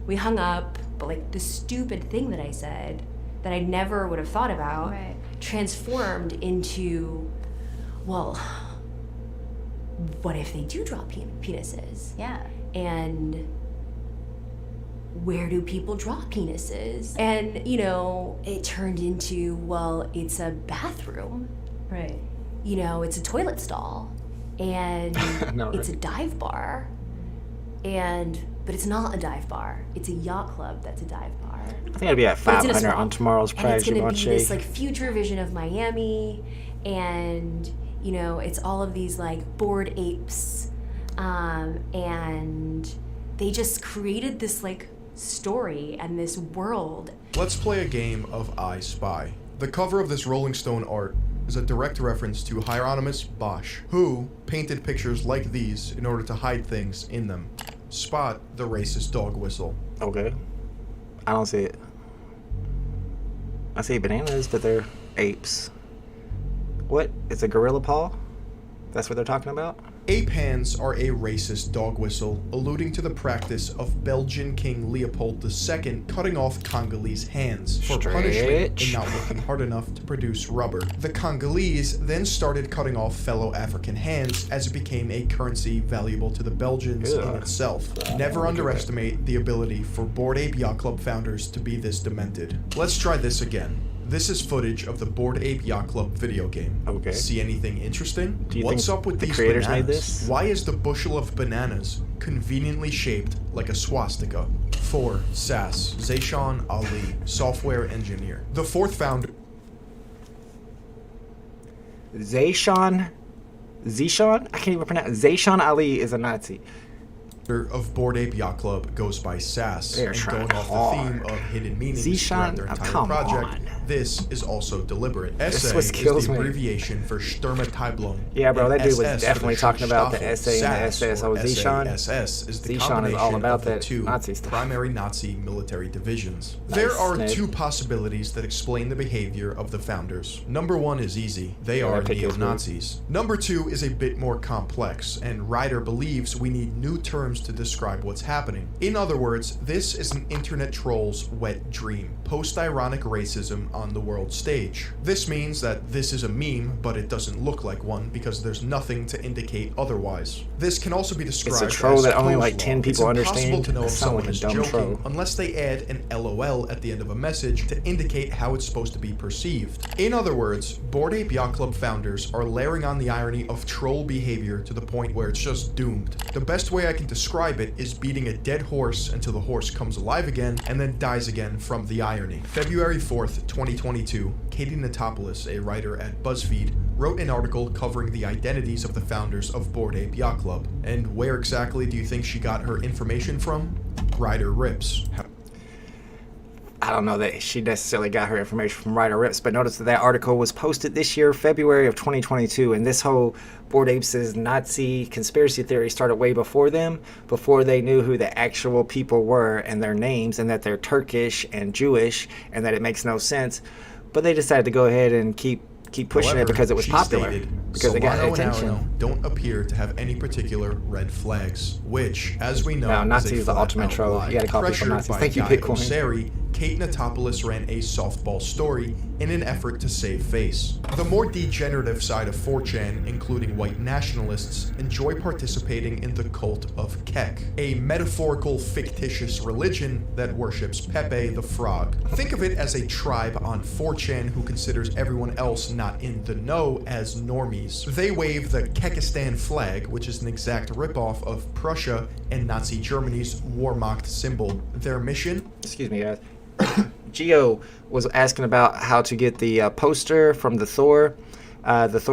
I: We hung up, but like the stupid thing that I said that I never would have thought about
G: Right.
I: transformed into, well, what if they do draw penises?
G: Yeah.
I: And where do people draw penises? And, you know, it turned into, well, it's a bathroom.
G: Right.
I: You know, it's a toilet stall. And
C: No,
I: it's a
C: right.
I: dive bar. But it's not a dive bar. It's a yacht club that's a dive bar.
C: I think it'll be at
I: But it's in a
C: 500 on
I: swamp.
C: tomorrow's
I: And
C: price.
I: it's gonna be this
C: Givenchy.
I: like future vision of Miami, and you know, it's all of these like bored apes, and they just created this like story and this world.
E: Let's play a game of I Spy. The cover of this Rolling Stone art is a direct reference to Hieronymus Bosch, who painted pictures like these in order to hide things in them. Spot the racist dog whistle.
C: Okay. I don't see it. I see bananas, but they're apes. What? It's a gorilla paw? That's what they're talking about?
E: Ape hands are a racist dog whistle, alluding to the practice of Belgian King Leopold II cutting off Congolese hands for punishment in not working hard enough to produce rubber. The Congolese then started cutting off fellow African hands as it became a currency valuable to the Belgians in itself. Never underestimate the ability for Bored Ape Yacht Club founders to be this demented. Let's try this again. This is footage of the Bored Ape Yacht Club video game.
C: Okay.
E: See anything interesting?
C: Do you
E: What's
C: think
E: up with
C: the
E: these
C: creators
E: bananas?
C: made this?
E: Why is the bushel of bananas conveniently shaped like a swastika? 4. SAS, Zayshawn Ali, software engineer. The fourth founder
C: Zishan? I can't even pronounce. Zayshawn Ali is a Nazi.
E: of Bored Ape Yacht Club goes by SAS,
C: They're
E: and
C: trying
E: going off
C: hard.
E: the theme of hidden meanings
C: Zishan,
E: throughout their entire
C: come
E: project,
C: on.
E: this is also deliberate. SA
C: was
E: is
C: kills
E: the
C: me.
E: abbreviation for Sturmteilung.
C: Yeah, bro,
E: and
C: that dude was
E: SS for
C: definitely
E: the
C: talking about the
E: Staffel.
C: SA and the
E: SAS,
C: SS.
E: or
C: Oh, Zishan?
E: SAS is the
C: Zishan is
E: combination
C: all about
E: of the
C: that
E: two
C: Nazi stuff.
E: primary Nazi military divisions.
C: Nice,
E: There are
C: Snake.
E: two possibilities that explain the behavior of the founders. Number one is easy. They are
C: pick his
E: neo-Nazis. Number two is a bit more complex, and Ryder believes we need new terms to describe what's happening. In other words, this is an internet troll's wet dream. Post-ironic racism on the world stage. This means that this is a meme, but it doesn't look like one because there's nothing to indicate otherwise. This can also be described
C: troll
E: as
C: that only,
E: Poe's
C: like,
E: law.
C: 10 people
E: It's impossible
C: understand.
E: to know
C: That
E: if
C: sounds
E: someone
C: like a
E: is
C: dumb
E: joking
C: troll.
E: unless they add an LOL at the end of a message to indicate how it's supposed to be perceived. In other words, Bored Ape Yacht Club founders are layering on the irony of troll behavior to the point where it's just doomed. The best way I can describe it is beating a dead horse until the horse comes alive again and then dies again from the irony. February 4th, 2022, Katie Natopoulos, a writer at BuzzFeed, wrote an article covering the identities of the founders of Bored Ape Yacht Club. And where exactly do you think she got her information from? Ryder Rips.
C: I don't know that she necessarily got her information from Ryder Rips, but notice that article was posted this year, February of 2022, and this whole Bored Apes' Nazi conspiracy theory started way before them, before they knew who the actual people were and their names, and that they're Turkish and Jewish, and that it makes no sense. But they decided to go ahead and keep pushing
E: However,
C: it because it was
E: she
C: popular,
E: stated,
C: because it got
E: Solano and
C: attention.
E: Arano don't appear to have any particular red flags, which, as we know,
C: No,
E: is
C: Nazi
E: a
C: is the
E: flat
C: ultimate
E: out
C: troll.
E: lie.
C: You gotta call people
E: Pressured
C: Nazis.
E: by
C: Thank you,
E: Guy
C: Bitcoin.
E: Osseri, Kate Natopoulos ran a softball story in an effort to save face. The more degenerative side of 4chan, including white nationalists, enjoy participating in the cult of Kek, a metaphorical fictitious religion that worships Pepe the Frog. Think of it as a tribe on 4chan who considers everyone else not in the know as normies. They wave the Kekistan flag, which is an exact ripoff of Prussia and Nazi Germany's Wehrmacht symbol. Their mission?
C: Excuse me, guys. Geo was asking about how to get the poster from the Thor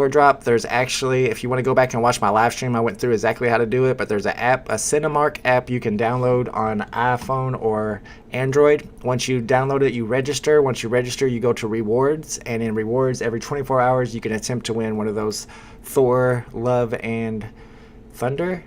C: drop. There's actually, if you want to go back and watch my live stream, I went through exactly how to do it, but there's an app, a Cinemark app you can download on iPhone or Android. Once you download it, you register. Once you register, you go to rewards, and in rewards, every 24 hours, you can attempt to win one of those Thor, Love, and Thunder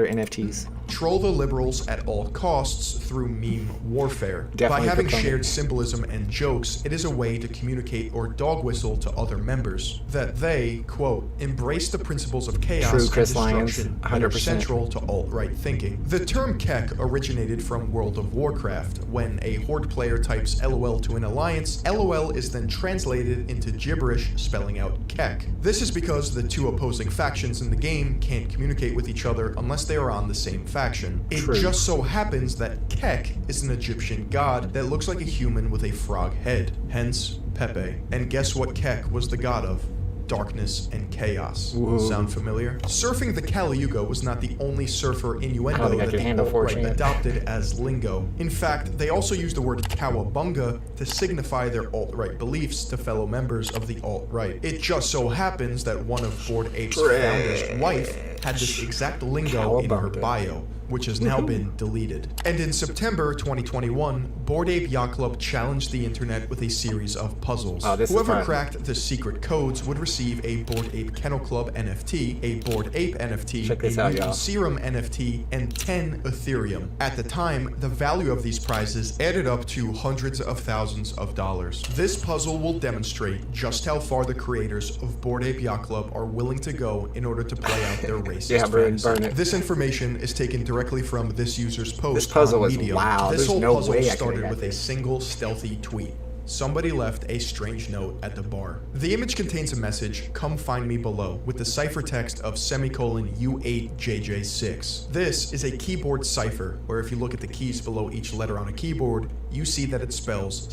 C: NFTs.
E: Troll the liberals at all costs through meme warfare.
C: Definitely
E: By having
C: proponent.
E: shared symbolism and jokes, it is a way to communicate or dog whistle to other members that they, quote, embrace the principles of chaos
C: True,
E: and
C: Chris Lyons,
E: destruction that are
C: 100%.
E: central to alt-right thinking. The term Kek originated from World of Warcraft. When a Horde player types LOL to an alliance, LOL is then translated into gibberish spelling out Kek. This is because the two opposing factions in the game can't communicate with each each other unless they are on the same faction. It
C: True.
E: just so happens that Kek is an Egyptian god that looks like a human with a frog head, hence Pepe. And guess what Kek was the god of? Darkness and chaos.
C: Ooh.
E: Sound familiar? Surfing the Kali Yuga was not the only surfer innuendo
C: think I
E: that
C: can
E: the
C: handle
E: alt-right
C: forcing it.
E: adopted as lingo. In fact, they also used the word cowabunga to signify their alt-right beliefs to fellow members of the alt-right. It just so happens that one of Bored Ape's founder's wife had this exact lingo in her
C: Cowabunga.
E: bio, which has now been deleted. And in September 2021, Bored Ape Yacht Club challenged the internet with a series of puzzles.
C: Oh, this is
E: Whoever
C: fun.
E: cracked the secret codes would receive a Bored Ape Kennel Club NFT, a Bored Ape NFT,
C: Check this
E: a
C: out,
E: Mutant
C: y'all.
E: Serum NFT, and 10 Ethereum. At the time, the value of these prizes added up to hundreds of thousands of dollars. This puzzle will demonstrate just how far the creators of Bored Ape Yacht Club are willing to go in order to play out their racist
C: Yeah, burn
E: fantasy.
C: it.
E: This information is taken directly from this user's post.
C: This puzzle
E: on
C: was
E: Medium.
C: wow.
E: This
C: There's
E: whole
C: no
E: puzzle
C: way I could've
E: started
C: got
E: with a
C: this.
E: single stealthy tweet. Somebody left a strange note at the bar. The image contains a message, "Come find me below," with the cipher text of U8JJ6. This is a keyboard cipher, where if you look at the keys below each letter on a keyboard, you see that it spells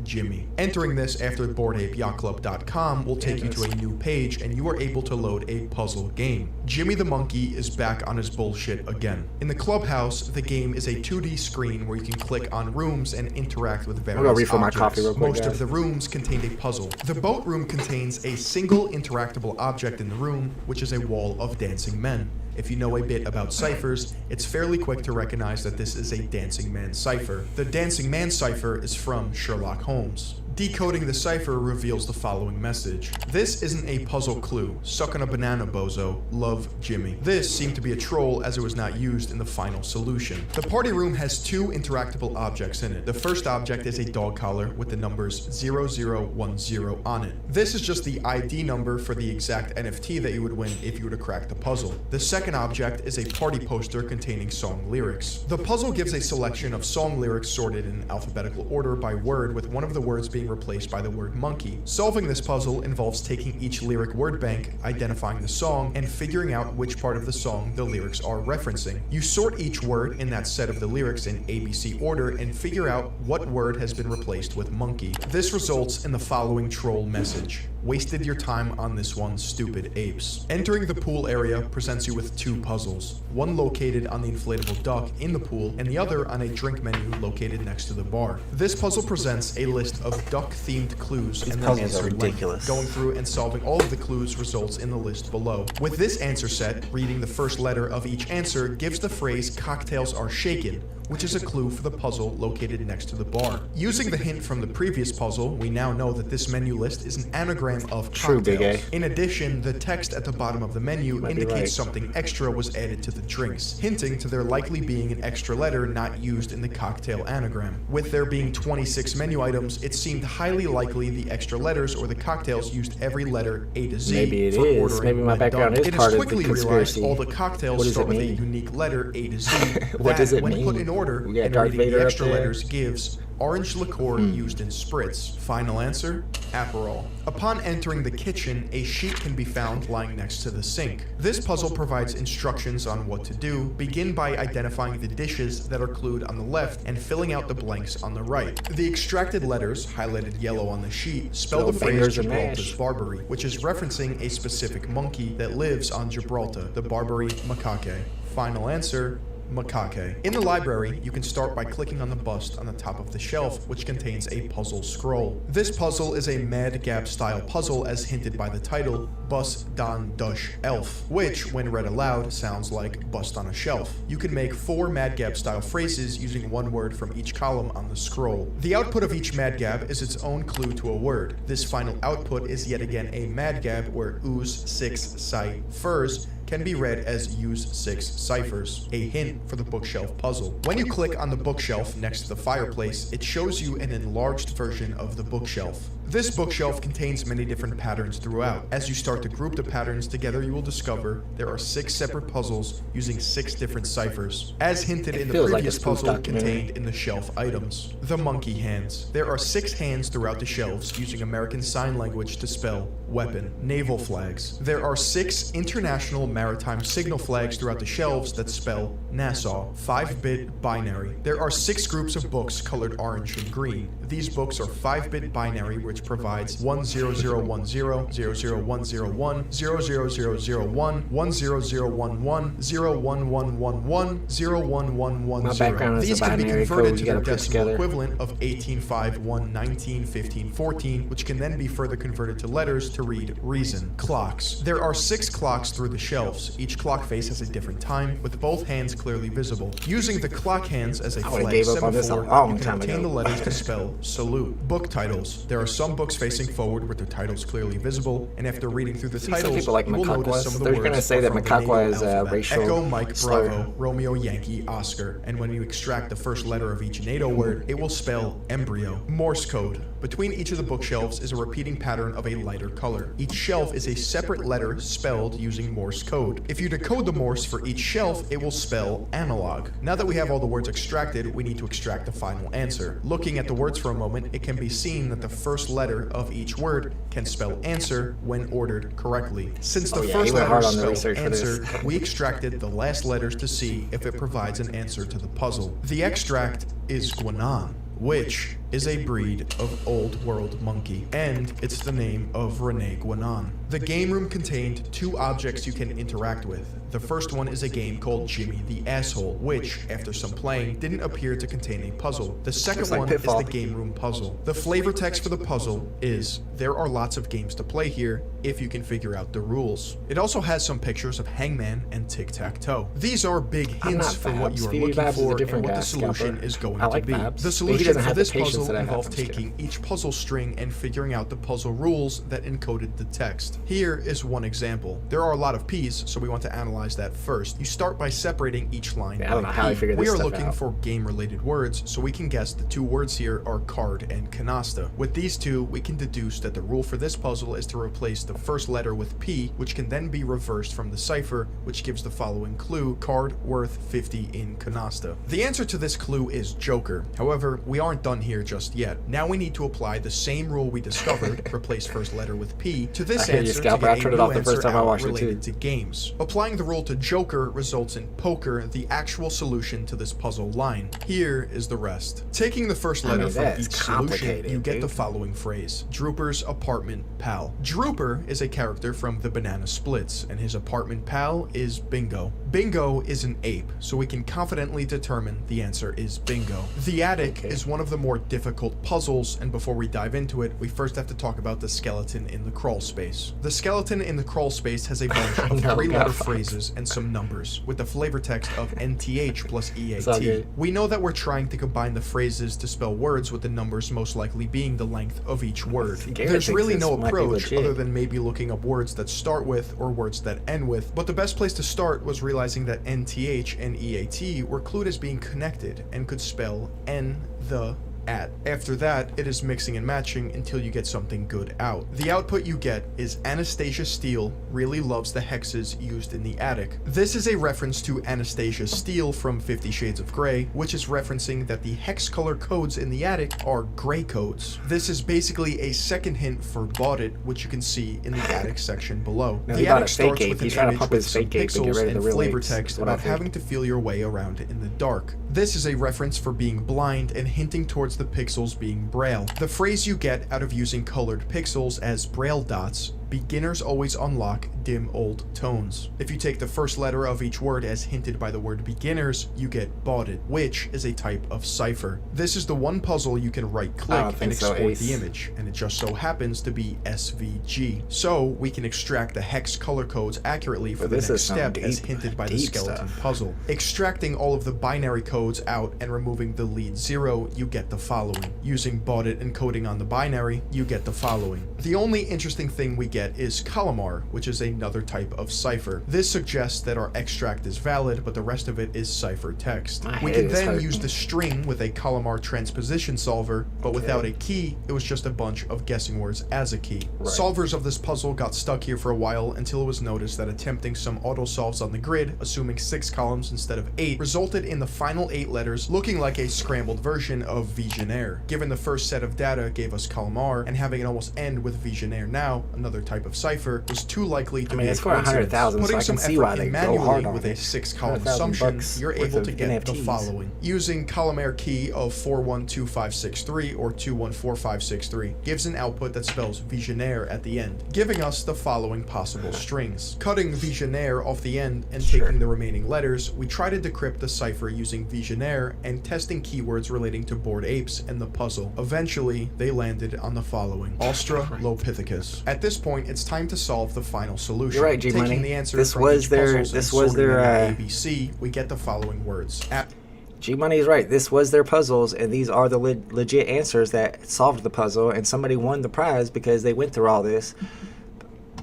E: /Jimmy. Entering this after BoredApeYachtClub.com will take you to a new page, and you are able to load a puzzle game. Jimmy the Monkey is back on his bullshit again. In the clubhouse, the game is a 2D screen where you can click on rooms and interact with various
C: I'm gonna refill my
E: objects.
C: coffee real quick,
E: Most
C: guys.
E: of the rooms contained a puzzle. The boat room contains a single interactable object in the room, which is a wall of dancing men. If you know a bit about ciphers, it's fairly quick to recognize that this is a Dancing Man cipher. The Dancing Man cipher is from Sherlock Holmes. Decoding the cipher reveals the following message. This isn't a puzzle clue. Suck on a banana, bozo. Love, Jimmy. This seemed to be a troll as it was not used in the final solution. The party room has two interactable objects in it. The first object is a dog collar with the numbers 0010 on it. This is just the ID number for the exact NFT that you would win if you were to crack the puzzle. The second object is a party poster containing song lyrics. The puzzle gives a selection of song lyrics sorted in alphabetical order by word, with one of the words being replaced by the word monkey. Solving this puzzle involves taking each lyric word bank, identifying the song, and figuring out which part of the song the lyrics are referencing. You sort each word in that set of the lyrics in ABC order and figure out what word has been replaced with monkey. This results in the following troll message. Wasted your time on this one, stupid apes. Entering the pool area presents you with two puzzles, one located on the inflatable duck in the pool and the other on a drink menu located next to the bar. This puzzle presents a list of duck-themed clues and then
C: puzzles are
E: answer length.
C: ridiculous.
E: Going through and solving all of the clues results in the list below. With this answer set, reading the first letter of each answer gives the phrase "cocktails are shaken," which is a clue for the puzzle located next to the bar. Using the hint from the previous puzzle, we now know that this menu list is an anagram of
C: True, Big
E: cocktails.
C: A.
E: In addition, the text at the bottom of the menu
C: Might be
E: indicates
C: right.
E: something extra was added to the drinks, hinting to there likely being an extra letter not used in the cocktail anagram. With there being 26 menu items, it seemed highly likely the extra letters or the cocktails used every letter A to Z
C: Maybe it
E: for
C: is.
E: ordering
C: Maybe my
E: when
C: background
E: done.
C: is
E: It
C: part
E: is
C: of the
E: quickly realized
C: conspiracy.
E: all the
C: What
E: cocktails
C: does
E: start
C: it
E: with a
C: mean?
E: unique letter A to Z.
C: What
E: that,
C: does it
E: when
C: mean?
E: put in order,
C: We got
E: and
C: Darth
E: reading
C: Vader
E: the
C: up
E: extra
C: there.
E: letters gives orange liqueur used in spritz. Final answer, Aperol. Upon entering the kitchen, a sheet can be found lying next to the sink. This puzzle provides instructions on what to do. Begin by identifying the dishes that are clued on the left and filling out the blanks on the right. The extracted letters, highlighted yellow on the sheet, spell the phrase
C: fingers and
E: Gibraltar's
C: mash.
E: Barbary, which is referencing a specific monkey that lives on Gibraltar, the Barbary macaque. Final answer, macaque. In the library, you can start by clicking on the bust on the top of the shelf, which contains a puzzle scroll. This puzzle is a Mad Gab style puzzle as hinted by the title, Bus Dan Dush Elf, which, when read aloud, sounds like bust on a shelf. You can make 4 Mad Gab style phrases using one word from each column on the scroll. The output of each Mad Gab is its own clue to a word. This final output is yet again a Mad Gab where ooze 6 ciphers can be read as use 6 ciphers, a hint for the bookshelf puzzle. When you click on the bookshelf next to the fireplace, it shows you an enlarged version of the bookshelf. This bookshelf contains many different patterns throughout. As you start to group the patterns together, you will discover there are 6 separate puzzles using 6 different ciphers, as hinted in the
C: feels like
E: previous
C: a spoof
E: puzzle
C: documentary.
E: contained in the shelf items. The monkey hands. There are 6 hands throughout the shelves using American Sign Language to spell weapon. Naval flags. There are 6 international maritime signal flags throughout the shelves that spell Nassau. 5-bit binary. There are 6 groups of books colored orange and green. These books are 5-bit binary, which provides 10010, 00101, 00001, 10011, 01111, 01110.
C: My background is
E: These
C: a
E: can be
C: binary
E: converted
C: code
E: to
C: you
E: their
C: gotta put
E: decimal
C: together.
E: equivalent of 1851, 19, 15, 14, which can then be further converted to letters to read reason. Clocks. There are 6 clocks through the shelves. Each clock face has a different time, with both hands clearly visible. Using the clock hands as a
C: would've
E: flag
C: gave up on this a
E: semaphore,
C: long
E: you can
C: time
E: obtain
C: ago.
E: the letters to spell salute. Book titles. There are some books facing forward with their titles clearly visible, and after reading through the
C: Some
E: titles,
C: people like
E: you will notice
C: Macaquas.
E: some of the
C: They're
E: words
C: gonna say
E: are
C: that
E: from the
C: Macaqua
E: Naval
C: is a
E: alphabet.
C: racial
E: Echo, Mike,
C: slur.
E: Bravo, Romeo, Yankee, Oscar, and when you extract the first letter of each NATO word, it will spell embryo. Morse code. Between each of the bookshelves is a repeating pattern of a lighter color. Each shelf is a separate letter spelled using Morse code. If you decode the Morse for each shelf, it will spell analog. Now that we have all the words extracted, we need to extract the final answer. Looking at the words for a moment, it can be seen that the first letter of each word can spell answer when ordered correctly. Since the
C: Oh, yeah,
E: first
C: he went
E: letter
C: hard on the
E: spelled
C: research for this.
E: answer, we extracted the last letters to see if it provides an answer to the puzzle. The extract is Guanan, which is a breed of old world monkey, and it's the name of Rene Guanan. The game room contained 2 objects you can interact with. The first one is a game called Jimmy the Asshole, which, after some playing, didn't appear to contain a puzzle. The second
C: Looks like
E: one
C: Pitfall.
E: is the game room puzzle. The flavor text for the puzzle is, there are lots of games to play here if you can figure out the rules. It also has some pictures of Hangman and Tic-Tac-Toe. These are big
C: I'm not
E: hints for what
C: Babs.
E: you are
C: Phoebe
E: looking
C: Babs is a
E: for and
C: different
E: what
C: guy,
E: the solution
C: Scalper.
E: is going
C: I like
E: to be.
C: Babs,
E: The
C: but he
E: solution
C: doesn't
E: for
C: have the
E: this
C: patience
E: puzzle
C: that I have.
E: involved
C: I'm just
E: taking each puzzle string and figuring out the puzzle rules that encoded the text. Here is one example. There are a lot of P's, so we want to analyze that first. You start by separating each line
C: Yeah, I don't
E: by
C: know how he
E: P.
C: figured
E: We
C: this
E: are
C: stuff
E: looking
C: out.
E: for game-related words, so we can guess the 2 words here are card and canasta. With these 2, we can deduce that the rule for this puzzle is to replace the first letter with P, which can then be reversed from the cipher, which gives the following clue: card worth 50 in canasta. The answer to this clue is Joker. However, we aren't done here just yet. Now we need to apply the same rule we discovered, replace first letter with P, to this
C: I hear you,
E: answer to
C: Scalper. I
E: get a
C: turned it
E: new
C: off the first
E: answer
C: time I
E: out
C: watched it,
E: related
C: too.
E: to games. Applying the rule to Joker results in poker, the actual solution to this puzzle line. Here is the rest. Taking the first
C: I
E: letter
C: mean,
E: from
C: that's
E: each solution,
C: complicated,
E: you get the
C: dude.
E: following phrase: Drooper's apartment pal. Drooper is a character from the Banana Splits, and his apartment pal is Bingo. Bingo is an ape, so we can confidently determine the answer is Bingo. The attic is one of the more difficult puzzles, and before we dive into it, we first have to talk about the skeleton in the crawl space. The skeleton in the crawl space has a bunch of
C: No,
E: 3-letter
C: God.
E: phrases and some numbers, with the flavor text of NTH plus
C: It's all
E: EAT.
C: good.
E: We know that we're trying to combine the phrases to spell words, with the numbers most likely being the length of each word.
C: Garrett
E: There's
C: thinks
E: really
C: this
E: no
C: might be
E: approach
C: legit.
E: other than maybe looking up words that start with or words that end with, but the best place to start was realizing that NTH and EAT were clued as being connected and could spell N, the, at. After that, it is mixing and matching until you get something good out. The output you get is Anastasia Steele really loves the hexes used in the attic. This is a reference to Anastasia Steele from 50 Shades of Grey, which is referencing that the hex color codes in the attic are gray codes. This is basically a second hint for Bought It, which you can see in the attic section below.
C: No,
E: The
C: he bought
E: attic
C: a fake
E: starts
C: ape.
E: with
C: He's
E: an
C: trying to
E: image
C: pump
E: with
C: his
E: some
C: fake ape to get
E: pixels
C: rid of the
E: and
C: real
E: flavor
C: apes.
E: text
C: That's what I
E: about
C: think.
E: having to feel your way around in the dark. This is a reference for being blind and hinting towards the pixels being braille. The phrase you get out of using colored pixels as braille dots: beginners always unlock dim old tones. If you take the first letter of each word as hinted by the word beginners, you get Bought It, which is a type of cipher. This is the one puzzle you can right
C: I
E: click
C: don't
E: and
C: think so,
E: export
C: Ace.
E: the image, and it just so happens to be SVG. So we can extract the hex color codes accurately for
C: But
E: the
C: this
E: next
C: is some
E: step as
C: deep-
E: hinted by the
C: deep
E: skeleton
C: stuff.
E: puzzle. Extracting all of the binary codes out and removing the lead 0, you get the following. Using Bought It encoding on the binary, you get the following. The only interesting thing we get is Calamar, which is another type of cipher. This suggests that our extract is valid, but the rest of it is cipher text. We can then use the string with a Calamar transposition solver, but without a key, it was just a bunch of guessing words as a key. Solvers of this puzzle got stuck here for a while until it was noticed that attempting some auto-solves on the grid, assuming 6 columns instead of 8, resulted in the final 8 letters looking like a scrambled version of Visionaire. Given the first set of data gave us Calamar, and having it almost end with Visionaire now, another type of cipher, was too likely to be a
C: it's for
E: coincidence.
C: 100,000, so
E: Putting
C: I
E: some
C: can see why
E: effort
C: they
E: in
C: go
E: manually
C: hard on
E: with a
C: it.
E: 6-column
C: 100,000
E: assumption,
C: bucks
E: you're
C: worth
E: able
C: of
E: to get the
C: NFTs.
E: following. Using Calamar key of 412563 or 214563 gives an output that spells Visionaire at the end, giving us the following possible strings. Cutting Visionaire off the end and taking the remaining letters, we try to decrypt the cipher using Visionaire and testing keywords relating to Bored Apes and the puzzle. Eventually, they landed on the following: Australopithecus. At this point, it's time to solve the final solution.
C: You're right, G-Money.
E: Taking the answer
C: This
E: from
C: was
E: each
C: their-
E: puzzles
C: this
E: and
C: was
E: sorting
C: their,
E: them in ABC, we get the following words.
C: G-Money is right. This was their puzzles, and these are the legit answers that solved the puzzle, and somebody won the prize because they went through all this.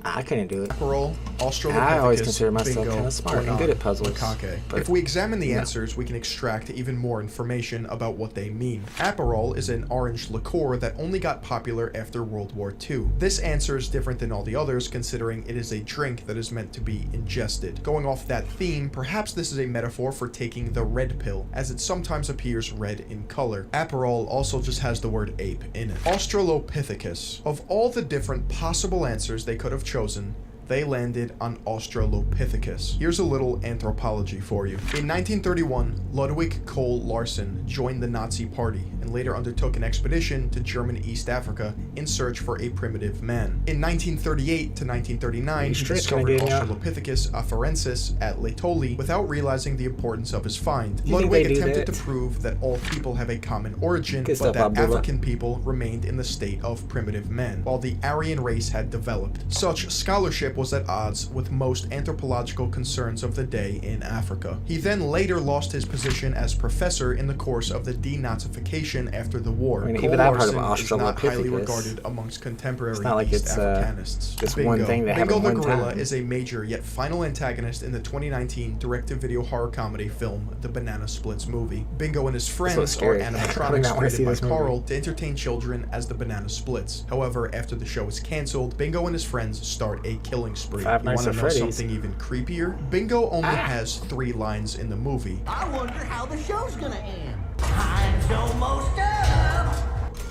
C: I couldn't do it.
E: Aperol, Australopithecus,
C: I always consider myself
E: bingo,
C: kind of smart and
E: Guanan,
C: good at puzzles.
E: macaque.
C: but
E: If we examine the
C: no.
E: answers, we can extract even more information about what they mean. Aperol is an orange liqueur that only got popular after World War II. This answer is different than all the others, considering it is a drink that is meant to be ingested. Going off that theme, perhaps this is a metaphor for taking the red pill, as it sometimes appears red in color. Aperol also just has the word ape in it. Australopithecus. Of all the different possible answers they could have chosen, they landed on Australopithecus. Here's a little anthropology for you. In 1931, Ludwig Cole Larsen joined the Nazi Party and later undertook an expedition to German East Africa in search for a primitive man. In 1938 to 1939, he discovered Australopithecus afarensis at Laetoli without realizing the importance of his find. Ludwig attempted to prove that all people have a common origin, but that African people remained in the state of primitive man, while the Aryan race had developed. Such scholarship was at odds with most anthropological concerns of the day in Africa. He then later lost his position as professor in the course of the denazification after the war.
C: I mean,
E: Cole
C: even I've heard of
E: Larsen is not highly
C: Australopithecus.
E: regarded amongst contemporary
C: It's not like
E: East
C: it's,
E: Africanists.
C: this
E: Bingo.
C: one thing that
E: Bingo
C: happened
E: the
C: one
E: Gorilla
C: time.
E: is a major yet final antagonist in the 2019 direct-to-video horror comedy film The Banana Splits movie. Bingo and his friends are
C: scary. I do
E: animatronics
C: not wanna see
E: created by
C: this movie.
E: Carl to entertain children as the Banana Splits. However, after the show is cancelled, Bingo and his friends start a killing spree.
C: Five
E: You
C: Nights
E: want to
C: at
E: know
C: Freddy's.
E: something even creepier? Bingo only has 3 lines in the movie.
J: I wonder how the show's gonna end. Time's almost up.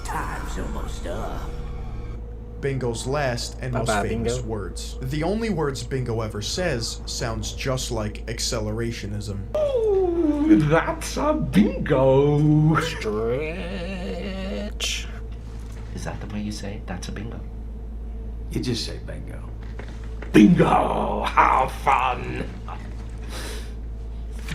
J: Time's almost up.
E: Bingo's last and most
C: Bye-bye,
E: famous
C: Bingo.
E: words. The only words Bingo ever says sounds just like accelerationism.
K: Ooh, that's a bingo.
C: Stretch.
K: Is that the way you say it? That's a bingo.
J: You just say bingo.
K: Bingo! How fun!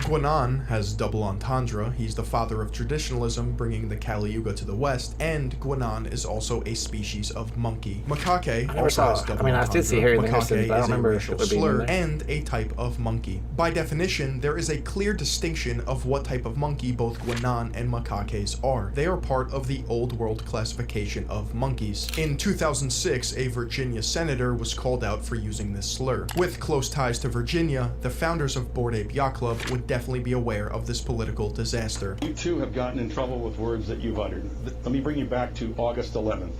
E: Guanan has double entendre. He's the father of traditionalism, bringing the Kali Yuga to the west, and Guanan is also a species of monkey. Macaque
C: never
E: also
C: saw
E: has
C: it.
E: double
C: I mean, I
E: entendre.
C: did see Harry and the
E: Macaque
C: Hendersons, but I don't
E: is a
C: remember
E: racial
C: it being in
E: slur
C: there.
E: and a type of monkey. By definition, there is a clear distinction of what type of monkey both Guanan and macaques are. They are part of the Old World classification of monkeys. In 2006, a Virginia senator was called out for using this slur. With close ties to Virginia, the founders of Bored Ape Yacht Club would definitely be aware of this political disaster.
L: You too have gotten in trouble with words that you've uttered. Let me bring you back to August 11th.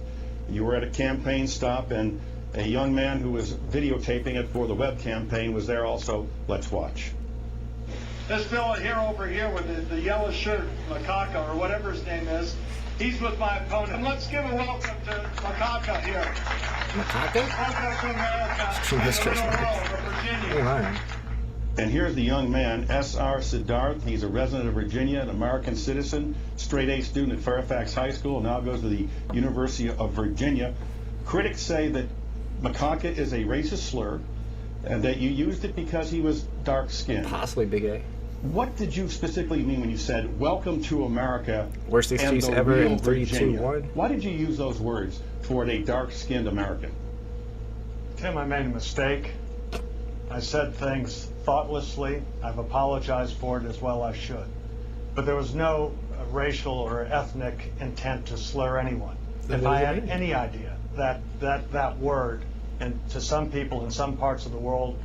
L: You were at a campaign stop and a young man who was videotaping it for the web campaign was there also. Let's watch.
M: This fella here over here with the yellow shirt, Macaca, or whatever his name is, he's with my opponent. And let's give a welcome to Macaca here.
C: Macaque?
M: Welcome to America.
C: True history.
M: And the world of Virginia.
C: Hey, man.
L: And here's the young man, S.R. Siddharth. He's a resident of Virginia, an American citizen, straight A student at Fairfax High School, now goes to the University of Virginia. Critics say that macaque is a racist slur and that you used it because he was dark-skinned.
C: Possibly Big A.
L: What did you specifically mean when you said, "Welcome to America"?
C: Worst
L: and
C: excuse
L: the
C: ever
L: real
C: in 3, 2,
L: Virginia?
C: 1.
L: Why did you use those words toward a dark-skinned American?
M: Tim, I made a mistake. I said things thoughtlessly. I've apologized for it as well I should. But there was no racial or ethnic intent to slur anyone.
C: Then
M: If
C: what
M: I
C: does it
M: had
C: mean?
M: any idea that word and to some people in some parts of the world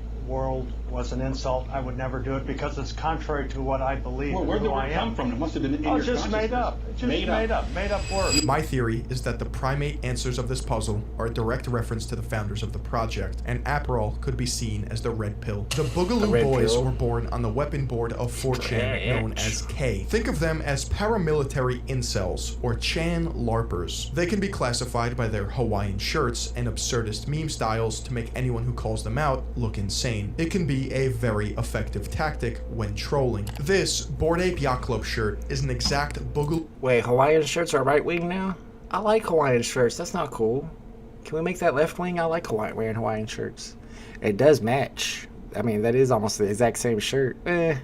M: was an insult, I would never do it because it's contrary to what I believe.
L: Well, where
M: and
L: did
M: who
L: the
M: I
L: word
M: am.
L: come from? It must have been in
M: Oh,
L: your
M: just made up. Just made up word.
E: My theory is that the primate answers of this puzzle are a direct reference to the founders of the project, and Aperol could be seen as the red pill. The Boogaloo
C: red
E: Boys
C: pill?
E: were born on the weapon board of 4chan, known as K. Think of them as paramilitary incels, or Chan LARPers. They can be classified by their Hawaiian shirts and absurdist meme styles to make anyone who calls them out look insane. It can be a very effective tactic when trolling. This Bored Ape Yacht Club shirt is an exact Boogaloo.
C: Wait, Hawaiian shirts are right wing now? I like Hawaiian shirts. That's not cool. Can we make that left wing? I like wearing Hawaiian shirts. It does match. I mean, that is almost the exact same shirt. I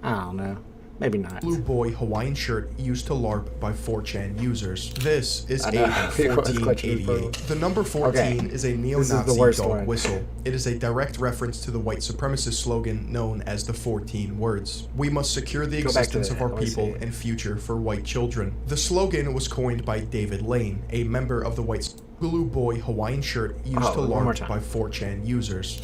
C: don't know. Maybe not.
E: Blue Boy Hawaiian shirt used to LARP by 4chan users. This is
C: I know.
E: APE 1488. The number 14 is a neo-Nazi
C: worst
E: dog
C: one.
E: whistle. It is a direct reference to the white supremacist slogan known as the 14 words. We must secure the
C: Go back to
E: existence of
C: that.
E: our
C: Let me see
E: people
C: it.
E: and future for white children. The slogan was coined by David Lane, a member of the white Blue Boy Hawaiian shirt used to
C: one more
E: LARP
C: time.
E: by 4chan users.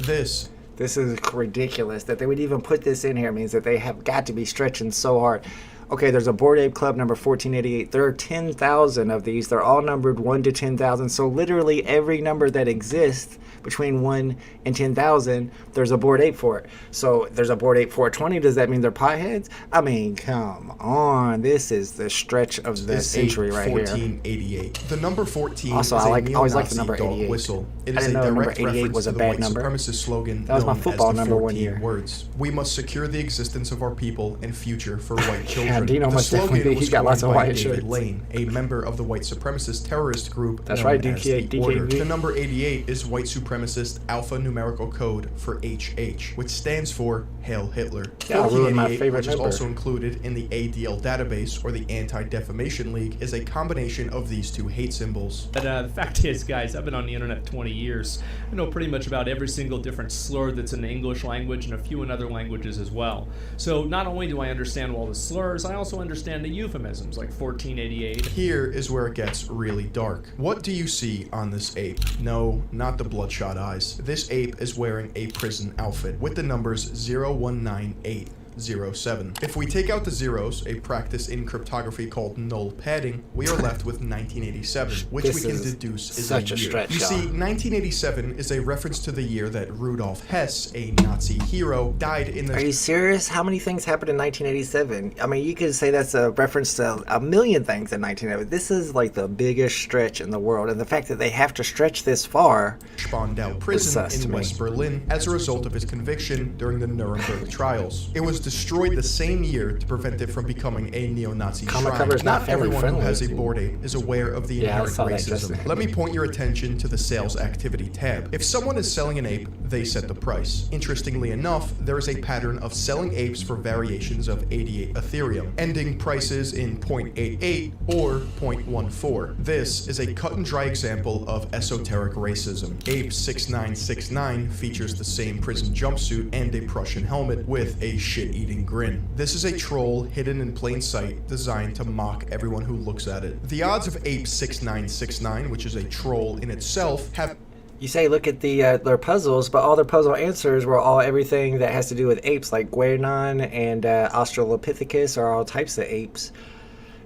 C: This is ridiculous. That they would even put this in here means that they have got to be stretching so hard. Okay, there's a Bored Ape Club number 1488. There are 10,000 of these. They're all numbered 1 to 10,000. So literally every number that exists between 1 and 10,000, there's a Bored Ape for it. So there's a Bored Ape 420. Does that mean they're potheads? I mean, come on. This is the stretch of the century right here.
E: 1488. The number 14
C: Also,
E: is
C: I
E: a
C: always liked the
E: neo-Nazi
C: number
E: dog
C: 88.
E: whistle. It
C: I
E: is a
C: didn't know number
E: direct
C: 88
E: reference
C: was
E: to
C: a
E: the
C: bad
E: white
C: number.
E: supremacist slogan
C: That was my
E: known
C: football
E: as the
C: number
E: 14
C: one year.
E: words. We must secure the existence of our people and future for white children.
C: Dino
E: the
C: must definitely
E: slogan
C: be-
E: was
C: he got lots
E: coined
C: of
E: by
C: white
E: David
C: shirts.
E: Lane, a member of the white supremacist terrorist group
C: That's
E: known
C: right,
E: as the
C: DKV.
E: Order. The number 88 is white supremacist alpha numerical code for HH, which stands for Hail Hitler.
C: Yeah, I ruined my
E: 1488,
C: favorite
E: which is
C: number.
E: also included in the ADL database or the Anti-Defamation League, is a combination of these two hate symbols.
N: But the fact is, guys, I've been on the internet 20 years. I know pretty much about every single different slur that's in the English language and a few in other languages as well. So not only do I understand all the slurs, I also understand the euphemisms like 1488.
E: Here is where it gets really dark. What do you see on this ape? No, not the bloodshot eyes. This ape is wearing a prison outfit with the numbers 019807. If we take out the zeros, a practice in cryptography called null padding, we are left with 1987, which
C: This
E: we can
C: is
E: deduce is
C: such
E: a
C: a
E: year.
C: stretch,
E: You
C: y'all.
E: see, 1987 is a reference to the year that Rudolf Hess, a Nazi hero, died in the...
C: Are you serious? How many things happened in 1987? I mean, you could say that's a reference to a million things in 1987. This is like the biggest stretch in the world, and the fact that they have to stretch this far.
E: Spandau prison
C: sus to
E: in
C: me.
E: West Berlin as a result of his conviction during the Nuremberg trials. It was destroyed the same year to prevent it from becoming a neo-Nazi
C: Comic
E: shrine.
C: cover is not family
E: everyone
C: friendly.
E: who has a Bored Ape is aware of the
C: Yeah, I
E: inherent
C: saw that
E: racism.
C: just-
E: Let me point your attention to the sales activity tab. If someone is selling an ape, they set the price. Interestingly enough, there is a pattern of selling apes for variations of 88 Ethereum, ending prices in 0.88 or 0.14. This is a cut and dry example of esoteric racism. Ape 6969 features the same prison jumpsuit and a Prussian helmet with a shit-eating grin. This is a troll hidden in plain sight designed to mock everyone who looks at it. The odds of Ape 6969, which is a troll in itself, have
C: You say look at their puzzles, but all their puzzle answers were all everything that has to do with apes, like Guernon and Australopithecus are all types of apes.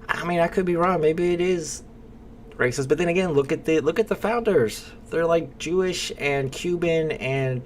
C: I mean, I could be wrong. Maybe it is racist, but then again, look at the founders. They're like Jewish and Cuban, and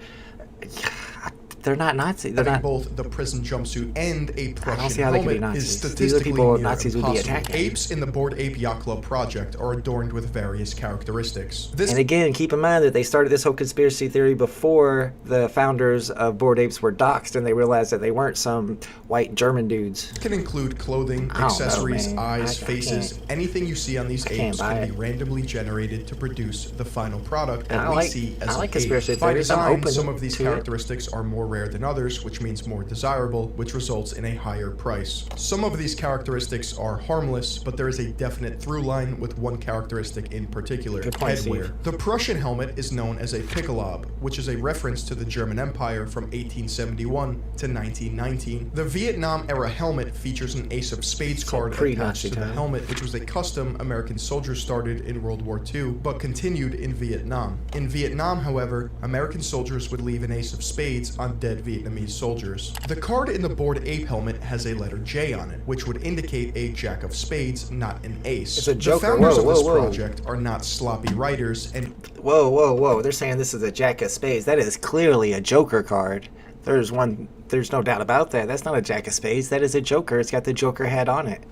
C: they're not Nazi. They're
E: having
C: not.
E: both the prison jumpsuit and a Prussian
C: see how they could be
E: helmet is
C: Nazis. These are
E: statistically
C: people
E: near
C: Nazis would be
E: impossible.
C: attacking.
E: Apes in the Bored Ape Yacht Club project are adorned with various characteristics. This
C: And again, keep in mind that they started this whole conspiracy theory before the founders of Bored Apes were doxxed, and they realized that they weren't some white German dudes.
E: can include clothing,
C: I don't know,
E: accessories,
C: man.
E: eyes,
C: I
E: faces,
C: can't-
E: anything you see on these
C: I can't
E: apes
C: buy
E: can be
C: it.
E: randomly generated to produce the final product that
C: I
E: we
C: like-
E: see
C: I
E: as
C: like
E: an ape.
C: conspiracy
E: By
C: theories. I'm
E: design,
C: open
E: some of these
C: to it.
E: characteristics are more rare than others, which means more desirable, which results in a higher price. Some of these characteristics are harmless, but there is a definite through line with one characteristic in particular, headwear. The Prussian helmet is known as a Pickelob, which is a reference to the German Empire from 1871 to 1919. The Vietnam-era helmet features an Ace of Spades card attached to the helmet, which was a custom American soldiers started in World War II, but continued in Vietnam. In Vietnam, however, American soldiers would leave an Ace of Spades on dead Vietnamese soldiers. The card in the Bored Ape helmet has a letter J on it, which would indicate a Jack of Spades, not an ace.
C: It's a Joker.
E: The founders of this project are not sloppy writers, and
C: Whoa. They're saying this is a Jack of Spades. That is clearly a Joker card. There's no doubt about that. That's not a Jack of Spades. That is a Joker. It's got the Joker head on it.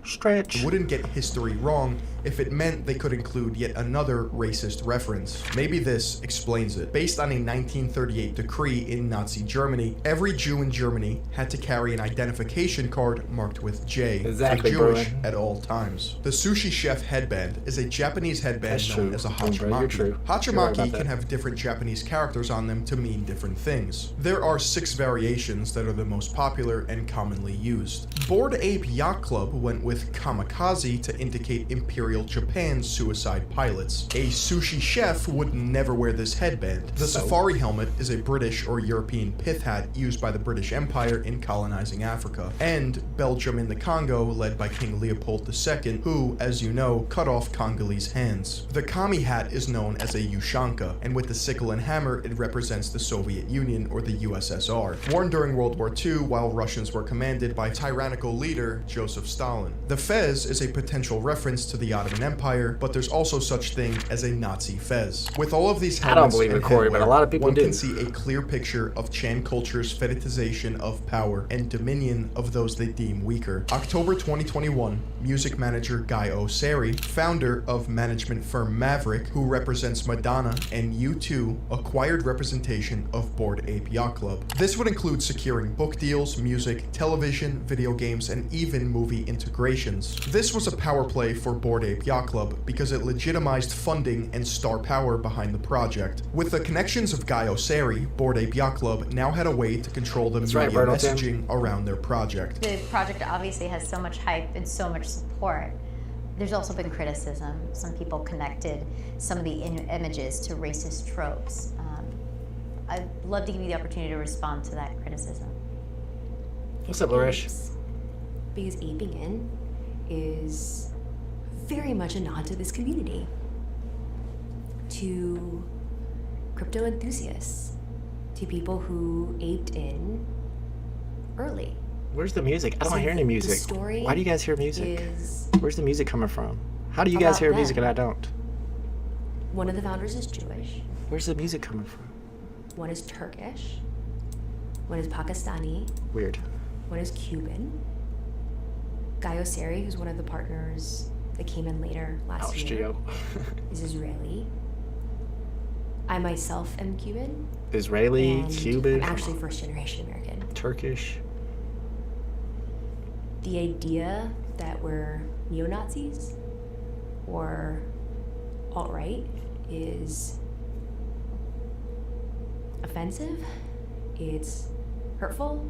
C: Stretch.
E: Wouldn't get history wrong if it meant they could include yet another racist reference. Maybe this explains it. Based on a 1938 decree in Nazi Germany, every Jew in Germany had to carry an identification card marked with J for Jewish at all times. The sushi chef headband is a Japanese headband known as a hachimaki. Hachimaki can have different Japanese characters on them to mean different things. There are 6 variations that are the most popular and commonly used. Bored Ape Yacht Club went with kamikaze to indicate Imperial Japan's suicide pilots. A sushi chef would never wear this headband. The safari helmet is a British or European pith hat used by the British Empire in colonizing Africa. And Belgium in the Congo, led by King Leopold II, who, as you know, cut off Congolese hands. The kami hat is known as a ushanka, and with the sickle and hammer, it represents the Soviet Union or the USSR, worn during World War II while Russians were commanded by tyrannical leader Joseph Stalin. The fez is a potential reference to the Ottoman Empire, but there's also such thing as a Nazi fez. With all of these helmets,
C: I don't believe it, Corey, but a lot of people
E: one
C: do.
E: can see a clear picture of Chan culture's fetishization of power and dominion of those they deem weaker. October 2021, music manager Guy Oseary, founder of management firm Maverick, who represents Madonna and U2, acquired representation of Bored Ape Yacht Club. This would include securing book deals, music, television, video games, and even movie integrations. This was a power play for Bored Ape Yacht Club because it legitimized funding and star power behind the project. With the connections of Guy Oseary, Bored Ape Yacht Club now had a way to control the media messaging around their project.
G: The project obviously has so much hype and so much support. There's also been criticism. Some people connected some of the images to racist tropes. I'd love to give you the opportunity to respond to that criticism.
C: What's up, Larish?
I: Because aping in is very much a nod to this community, to crypto enthusiasts, to people who aped in early.
C: Where's the music? I don't hear any music.
I: The story
C: Why do you guys hear music?
I: is
C: Where's the music coming from? How do you guys hear
I: about
C: music and I
I: them.
C: don't?
I: One of the founders is Jewish,
C: Where's the music coming from?
I: one is Turkish, one is Pakistani,
C: Weird.
I: one is Cuban. Guy Oseary, who's one of the partners that came in later last year, is Israeli. I myself am Cuban.
C: Israeli,
I: and
C: Cuban.
I: I'm actually first generation American.
C: Turkish.
I: The idea that we're neo-Nazis or alt-right is offensive. It's hurtful.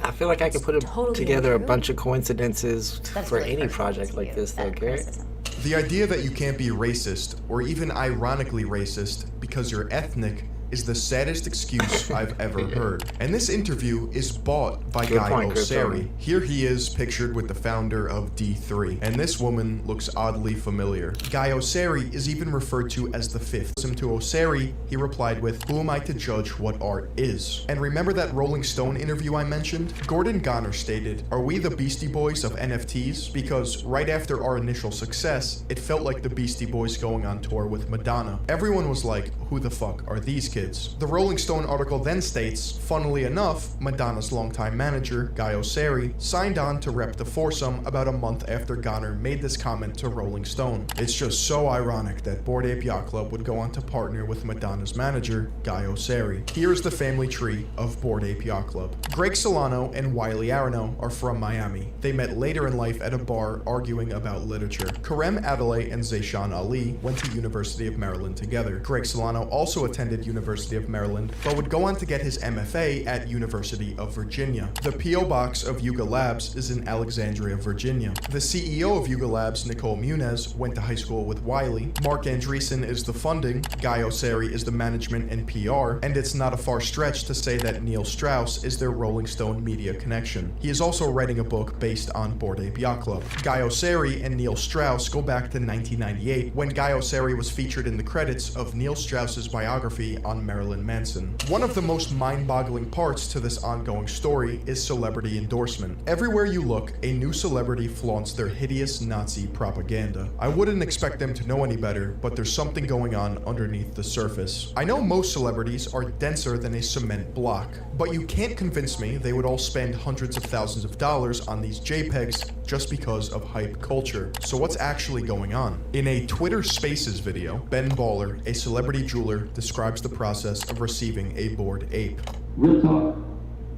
C: I feel like I could put together a bunch of coincidences for
G: really
C: any
G: personal
C: project
G: to
C: like
G: you,
C: this, though,
G: that
C: Garrett.
G: criticism.
E: The idea that you can't be racist, or even ironically racist, because you're ethnic is the saddest excuse I've ever heard. And this interview is bought by
C: Good
E: Guy
C: point, Chris
E: Oseary.
C: Tony.
E: Here he is pictured with the founder of D3, and this woman looks oddly familiar. Guy Oseary is even referred to as the fifth. To Oseary, he replied with, "Who am I to judge what art is?" And remember that Rolling Stone interview I mentioned? Gordon Goner stated, "Are we the Beastie Boys of NFTs? Because right after our initial success, it felt like the Beastie Boys going on tour with Madonna. Everyone was like, who the fuck are these kids?" The Rolling Stone article then states, funnily enough, Madonna's longtime manager, Guy Oseary, signed on to rep the foursome about a month after Goner made this comment to Rolling Stone. It's just so ironic that Bored Ape Yacht Club would go on to partner with Madonna's manager, Guy Oseary. Here's the family tree of Bored Ape Yacht Club. Greg Solano and Wiley Arano are from Miami. They met later in life at a bar arguing about literature. Karem Adelaide and Zayshan Ali went to University of Maryland together. Greg Solano also attended University University of Maryland, but would go on to get his MFA at University of Virginia. The P.O. Box of Yuga Labs is in Alexandria, Virginia. The CEO of Yuga Labs, Nicole Muniz, went to high school with Wiley. Mark Andreessen is the funding, Guy Osseri is the management and PR, and it's not a far stretch to say that Neil Strauss is their Rolling Stone media connection. He is also writing a book based on Bored Ape Yacht Club. Guy Osseri and Neil Strauss go back to 1998, when Guy Osseri was featured in the credits of Neil Strauss's biography on Marilyn Manson. One of the most mind-boggling parts to this ongoing story is celebrity endorsement. Everywhere you look, a new celebrity flaunts their hideous Nazi propaganda. I wouldn't expect them to know any better, but there's something going on underneath the surface. I know most celebrities are denser than a cement block, but you can't convince me they would all spend hundreds of thousands of dollars on these JPEGs just because of hype culture. So what's actually going on? In a Twitter Spaces video, Ben Baller, a celebrity jeweler, describes the process of receiving a Bored Ape.
O: Real talk,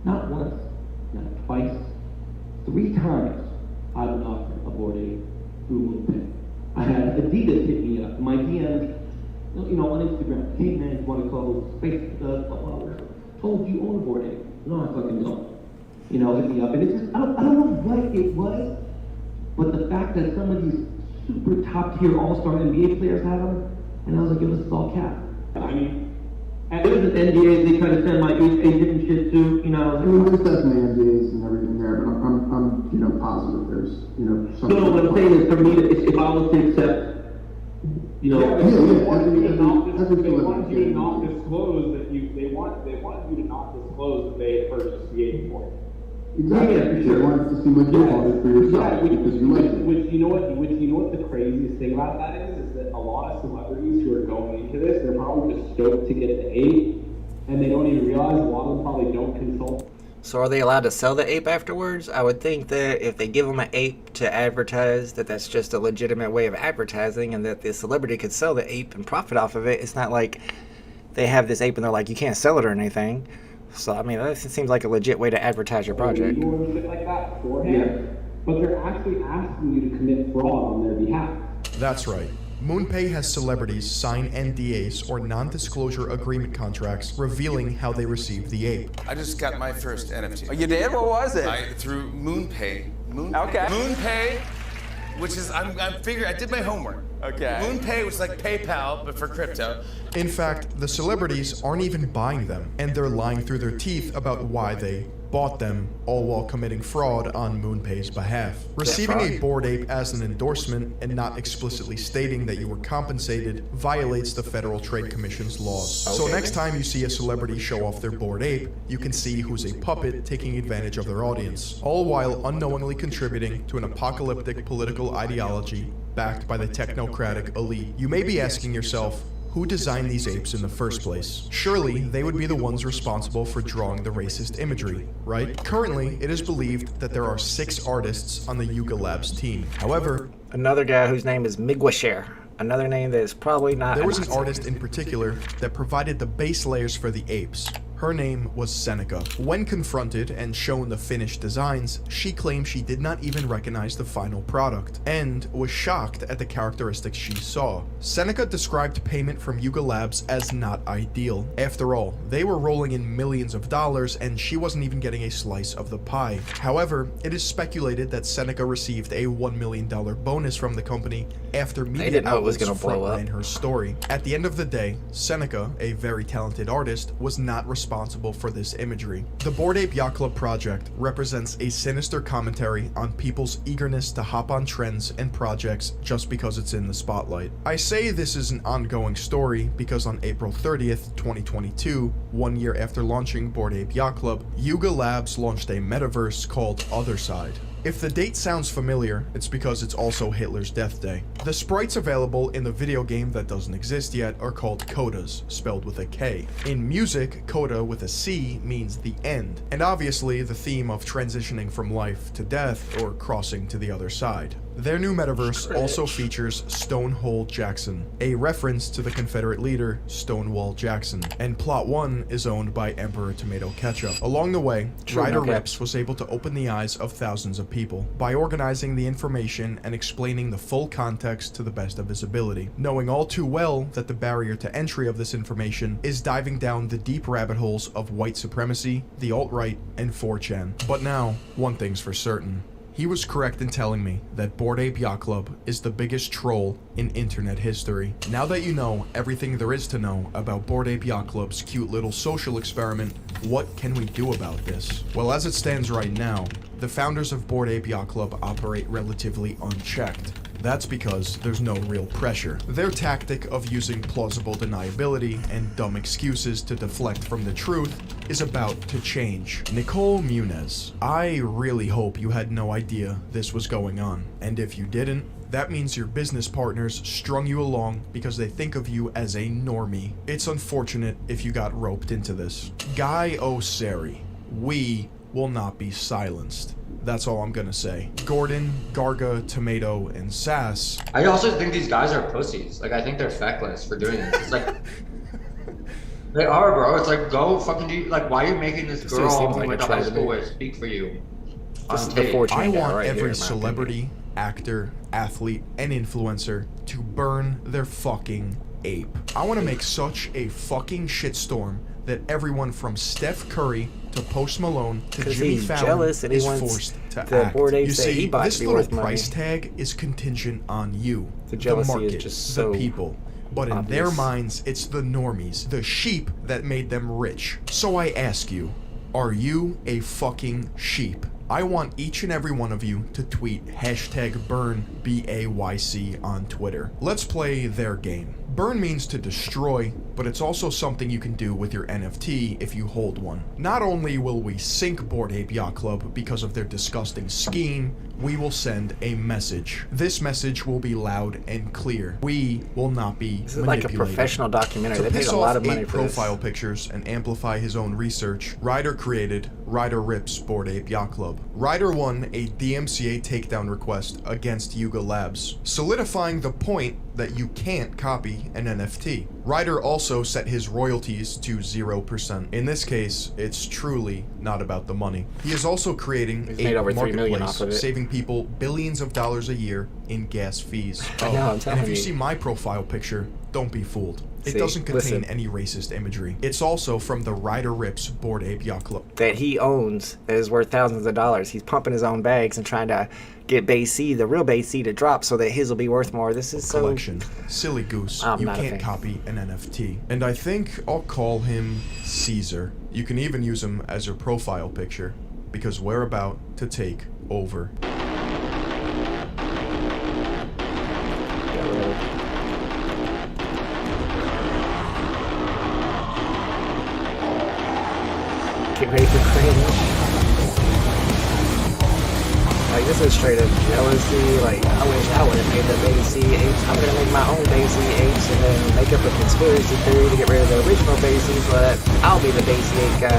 O: not once, not twice, 3 times I've been offered a Bored Ape through MoonPay. I had Adidas hit me up, my DMs, on Instagram. Hey man, you want to close? Facebook does, blah, blah, blah. Oh, you own a Bored Ape? No, I fucking don't. Hit me up. And it's just, I don't know what it was, but the fact that some of these super top tier all-star NBA players had them, and I was like, yo, this is all cap. I mean, there was an NDA, they tried to send my agent and shit too,
P: There's definitely NDAs and everything there, but I'm positive there's, something.
O: No, what I'm saying is for me, if I was to accept,
Q: They wanted you to not disclose that they wanted you to not disclose that they had purchased the ape for you.
P: Exactly.
O: Yeah, for sure.
P: You wanted to see what you bought it for yourself because you liked it.
Q: Which you know what the craziest thing about that is that a lot of celebrities who are going into this, they're probably just stoked to get the ape, and they don't even realize a lot of them probably don't consult.
C: So are they allowed to sell the ape afterwards? I would think that if they give them an ape to advertise, that's just a legitimate way of advertising, and that the celebrity could sell the ape and profit off of it. It's not like they have this ape and they're like, you can't sell it or anything. So, I mean, that seems like a legit way to advertise your project.
Q: Or shit like that beforehand, but they're actually asking you to commit fraud on their behalf.
E: That's right. MoonPay has celebrities sign NDAs or non-disclosure agreement contracts revealing how they received the ape.
R: I just got my first NFT.
S: Oh, you did? What was it?
R: Through MoonPay.
S: Okay.
R: MoonPay, which is, I figured, I did my homework.
S: Okay.
R: MoonPay was like PayPal, but for crypto.
E: In fact, the celebrities aren't even buying them, and they're lying through their teeth about why they bought them, all while committing fraud on MoonPay's behalf. Receiving a Bored Ape as an endorsement and not explicitly stating that you were compensated violates the Federal Trade Commission's laws. So next time you see a celebrity show off their Bored Ape, you can see who's a puppet taking advantage of their audience, all while unknowingly contributing to an apocalyptic political ideology backed by the technocratic elite. You may be asking yourself, who designed these apes in the first place? Surely, they would be the ones responsible for drawing the racist imagery, right? Currently, it is believed that there are 6 artists on the Yuga Labs team. However,
C: another guy whose name is Miguasher, another name that is probably not.
E: There was an artist in particular that provided the base layers for the apes. Her name was Seneca. When confronted and shown the finished designs, she claimed she did not even recognize the final product, and was shocked at the characteristics she saw. Seneca described payment from Yuga Labs as not ideal. After all, they were rolling in millions of dollars, and she wasn't even getting a slice of the pie. However, it is speculated that Seneca received a $1 million bonus from the company after media outlets frontline her story. At the end of the day, Seneca, a very talented artist, was not responsible for this imagery. The Bored Ape Yacht Club project represents a sinister commentary on people's eagerness to hop on trends and projects just because it's in the spotlight. I say this is an ongoing story because on April 30th, 2022, 1 year after launching Bored Ape Yacht Club, Yuga Labs launched a metaverse called Other Side. If the date sounds familiar, it's because it's also Hitler's death day. The sprites available in the video game that doesn't exist yet are called codas, spelled with a K. In music, coda with a C means the end, and obviously the theme of transitioning from life to death or crossing to the other side. Their new metaverse also features Stonewall Jackson, a reference to the Confederate leader Stonewall Jackson, and Plot 1 is owned by Emperor Tomato Ketchup. Along the way, Ryder Rips was able to open the eyes of thousands of people by organizing the information and explaining the full context to the best of his ability, knowing all too well that the barrier to entry of this information is diving down the deep rabbit holes of white supremacy, the alt-right, and 4chan. But now, one thing's for certain. He was correct in telling me that Bored Ape Yacht Club is the biggest troll in internet history. Now that you know everything there is to know about Bored Ape Yacht Club's cute little social experiment, what can we do about this? Well, as it stands right now, the founders of Bored Ape Yacht Club operate relatively unchecked. That's because there's no real pressure. Their tactic of using plausible deniability and dumb excuses to deflect from the truth is about to change. Nicole Muniz, I really hope you had no idea this was going on. And if you didn't, that means your business partners strung you along because they think of you as a normie. It's unfortunate if you got roped into this. Guy O'Sari, we will not be silenced. That's all I'm gonna say. Gordon, Garga, Tomato, and Sass.
D: I also think these guys are pussies. Like, I think they're feckless for doing this. It's like, they are, bro. It's like, go fucking do, like, why are you making this girl who went to high school with speak for you?
E: I want every celebrity, actor, athlete, and influencer to burn their fucking ape. I want to make such a fucking shitstorm that everyone from Steph Curry to Post Malone to Jimmy Fallon is forced to act. You see, this little price tag is contingent on you, the market, the people. But in their minds, it's the normies, the sheep that made them rich. So I ask you, are you a fucking sheep? I want each and every one of you to tweet #burn BAYC on Twitter. Let's play their game. Burn means to destroy, but it's also something you can do with your NFT if you hold one. Not only will we sink Bored Ape Yacht Club because of their disgusting scheme, we will send a message. This message will be loud and clear. We will not be
C: This is like a professional documentary. They paid a lot of money for this.
E: profile pictures and amplify his own research, Ryder created Ryder Rips Bored Ape Yacht Club. Ryder won a DMCA takedown request against Yuga Labs, solidifying the point that you can't copy an NFT. Ryder also set his royalties to 0%. In this case, it's truly not about the money. He is also creating a marketplace, saving people billions of dollars a year in gas fees. And if you see my profile picture, don't be fooled. It doesn't contain any racist imagery. It's also from the Ryder Rips Bored Ape Yacht Club.
C: That he owns that is worth thousands of dollars. He's pumping his own bags and trying to get Bay C, the real Bay C, to drop so that his will be worth more. This is
E: collection. Silly goose. You can't copy an NFT. And I think I'll call him Caesar. You can even use him as your profile picture because we're about to take over.
C: Get ready for cringe. Like, this is straight up jealousy. Like, I wish I would have made the Bay C8. I'm gonna make my own Bay C8 and then make up a conspiracy theory to get rid of the original Bay C so that I'll be the Bay C8 guy.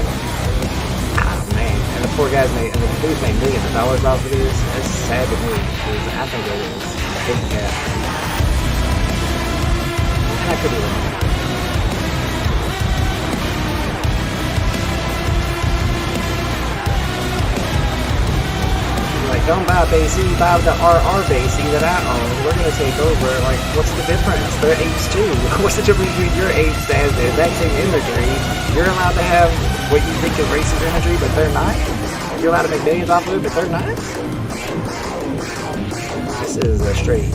C: Ah, man. And the poor guy's made, and the dude's made millions of dollars off of this. It's sad to me, because I think it is a big cat. And I could be wrong. Like, don't buy Bay C, buy the RR Bay C that I own. We're gonna take over. Like, what's the difference? They're apes too. What's the difference between your apes that has the exact same imagery? You're allowed to have what you think is racist imagery, but they're not? You're allowed to make millions off of it, but they're not? This is a straight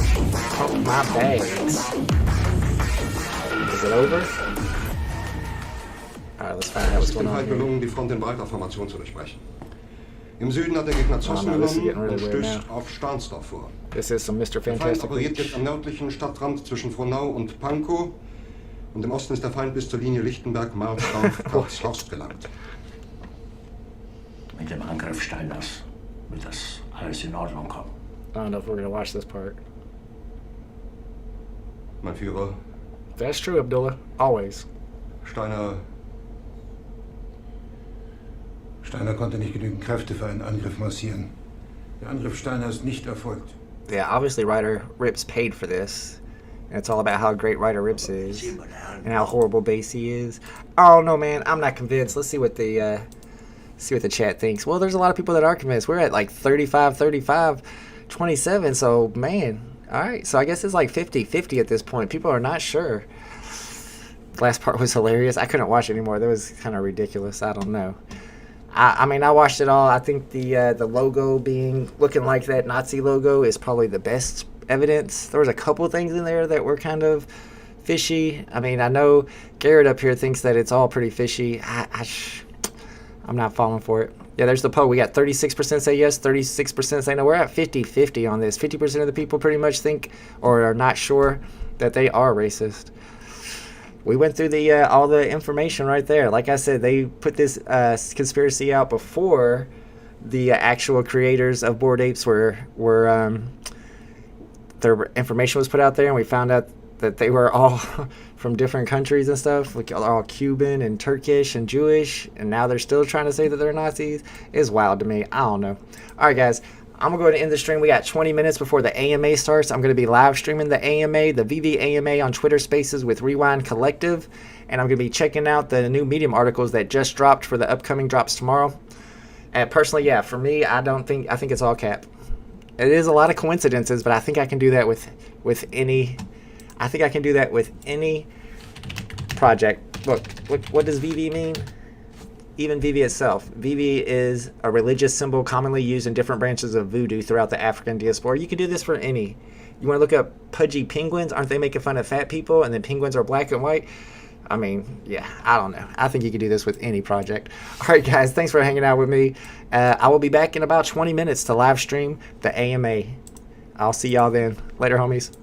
C: pump my bags. Is it over? Alright, let's find out what's going on here.
T: Die Front in breiter Formation zu durchbrechen. Im Süden hat der Gegner Zossen gewonnen und stößt auf Stahnsdorf vor.
C: This is some Mr.
T: Der Feind
C: Fantastic.
T: operiert jetzt am nördlichen Stadtrand zwischen Frohnau und Pankow und im Osten ist der Feind bis zur Linie Lichtenberg-Markgraf-Horst gelangt.
J: Mit dem Angriff Steiners wird das alles in Ordnung kommen.
C: I don't know if we're gonna watch this part.
T: Mein Führer.
C: That's true, Abdullah. Always.
T: Steiner konnte nicht genügend Kräfte für einen Angriff massieren. Der Angriff Steiner ist nicht erfolgt.
C: Yeah, obviously Ryder Rips paid for this. And it's all about how great Ryder Rips is and how horrible Basie is. Oh no, man, I'm not convinced. Let's see what the chat thinks. Well, there's a lot of people that are convinced. We're at like 35, 27. So, man, all right. So I guess it's like 50-50 at this point. People are not sure. The last part was hilarious. I couldn't watch it anymore. That was kind of ridiculous. I don't know. I mean, I watched it all. I think the logo looking like that Nazi logo is probably the best evidence. There was a couple of things in there that were kind of fishy. I mean, I know Garrett up here thinks that it's all pretty fishy. I'm not falling for it. Yeah, there's the poll. We got 36% say yes, 36% say no. We're at 50-50 on this. 50% of the people pretty much think or are not sure that they are racist. We went through all the information right there. Like I said, they put this conspiracy out before the actual creators of Bored Apes were their information was put out there, and we found out that they were all from different countries and stuff, like all Cuban and Turkish and Jewish, and now they're still trying to say that they're Nazis. It's wild to me. I don't know. All right, guys. I'm going to go ahead and end the stream. We got 20 minutes before the AMA starts. I'm going to be live streaming the AMA, the VV AMA on Twitter Spaces with Rewind Collective. And I'm going to be checking out the new Medium articles that just dropped for the upcoming drops tomorrow. And personally, yeah, for me, I think it's all cap. It is a lot of coincidences, but I think I can do that with any project. Look, what does VV mean? Even VV itself. VV is a religious symbol commonly used in different branches of voodoo throughout the African diaspora. You can do this for any. You want to look up pudgy penguins? Aren't they making fun of fat people? And then penguins are black and white? I mean, yeah, I don't know. I think you can do this with any project. All right, guys, thanks for hanging out with me. I will be back in about 20 minutes to live stream the AMA. I'll see y'all then. Later, homies.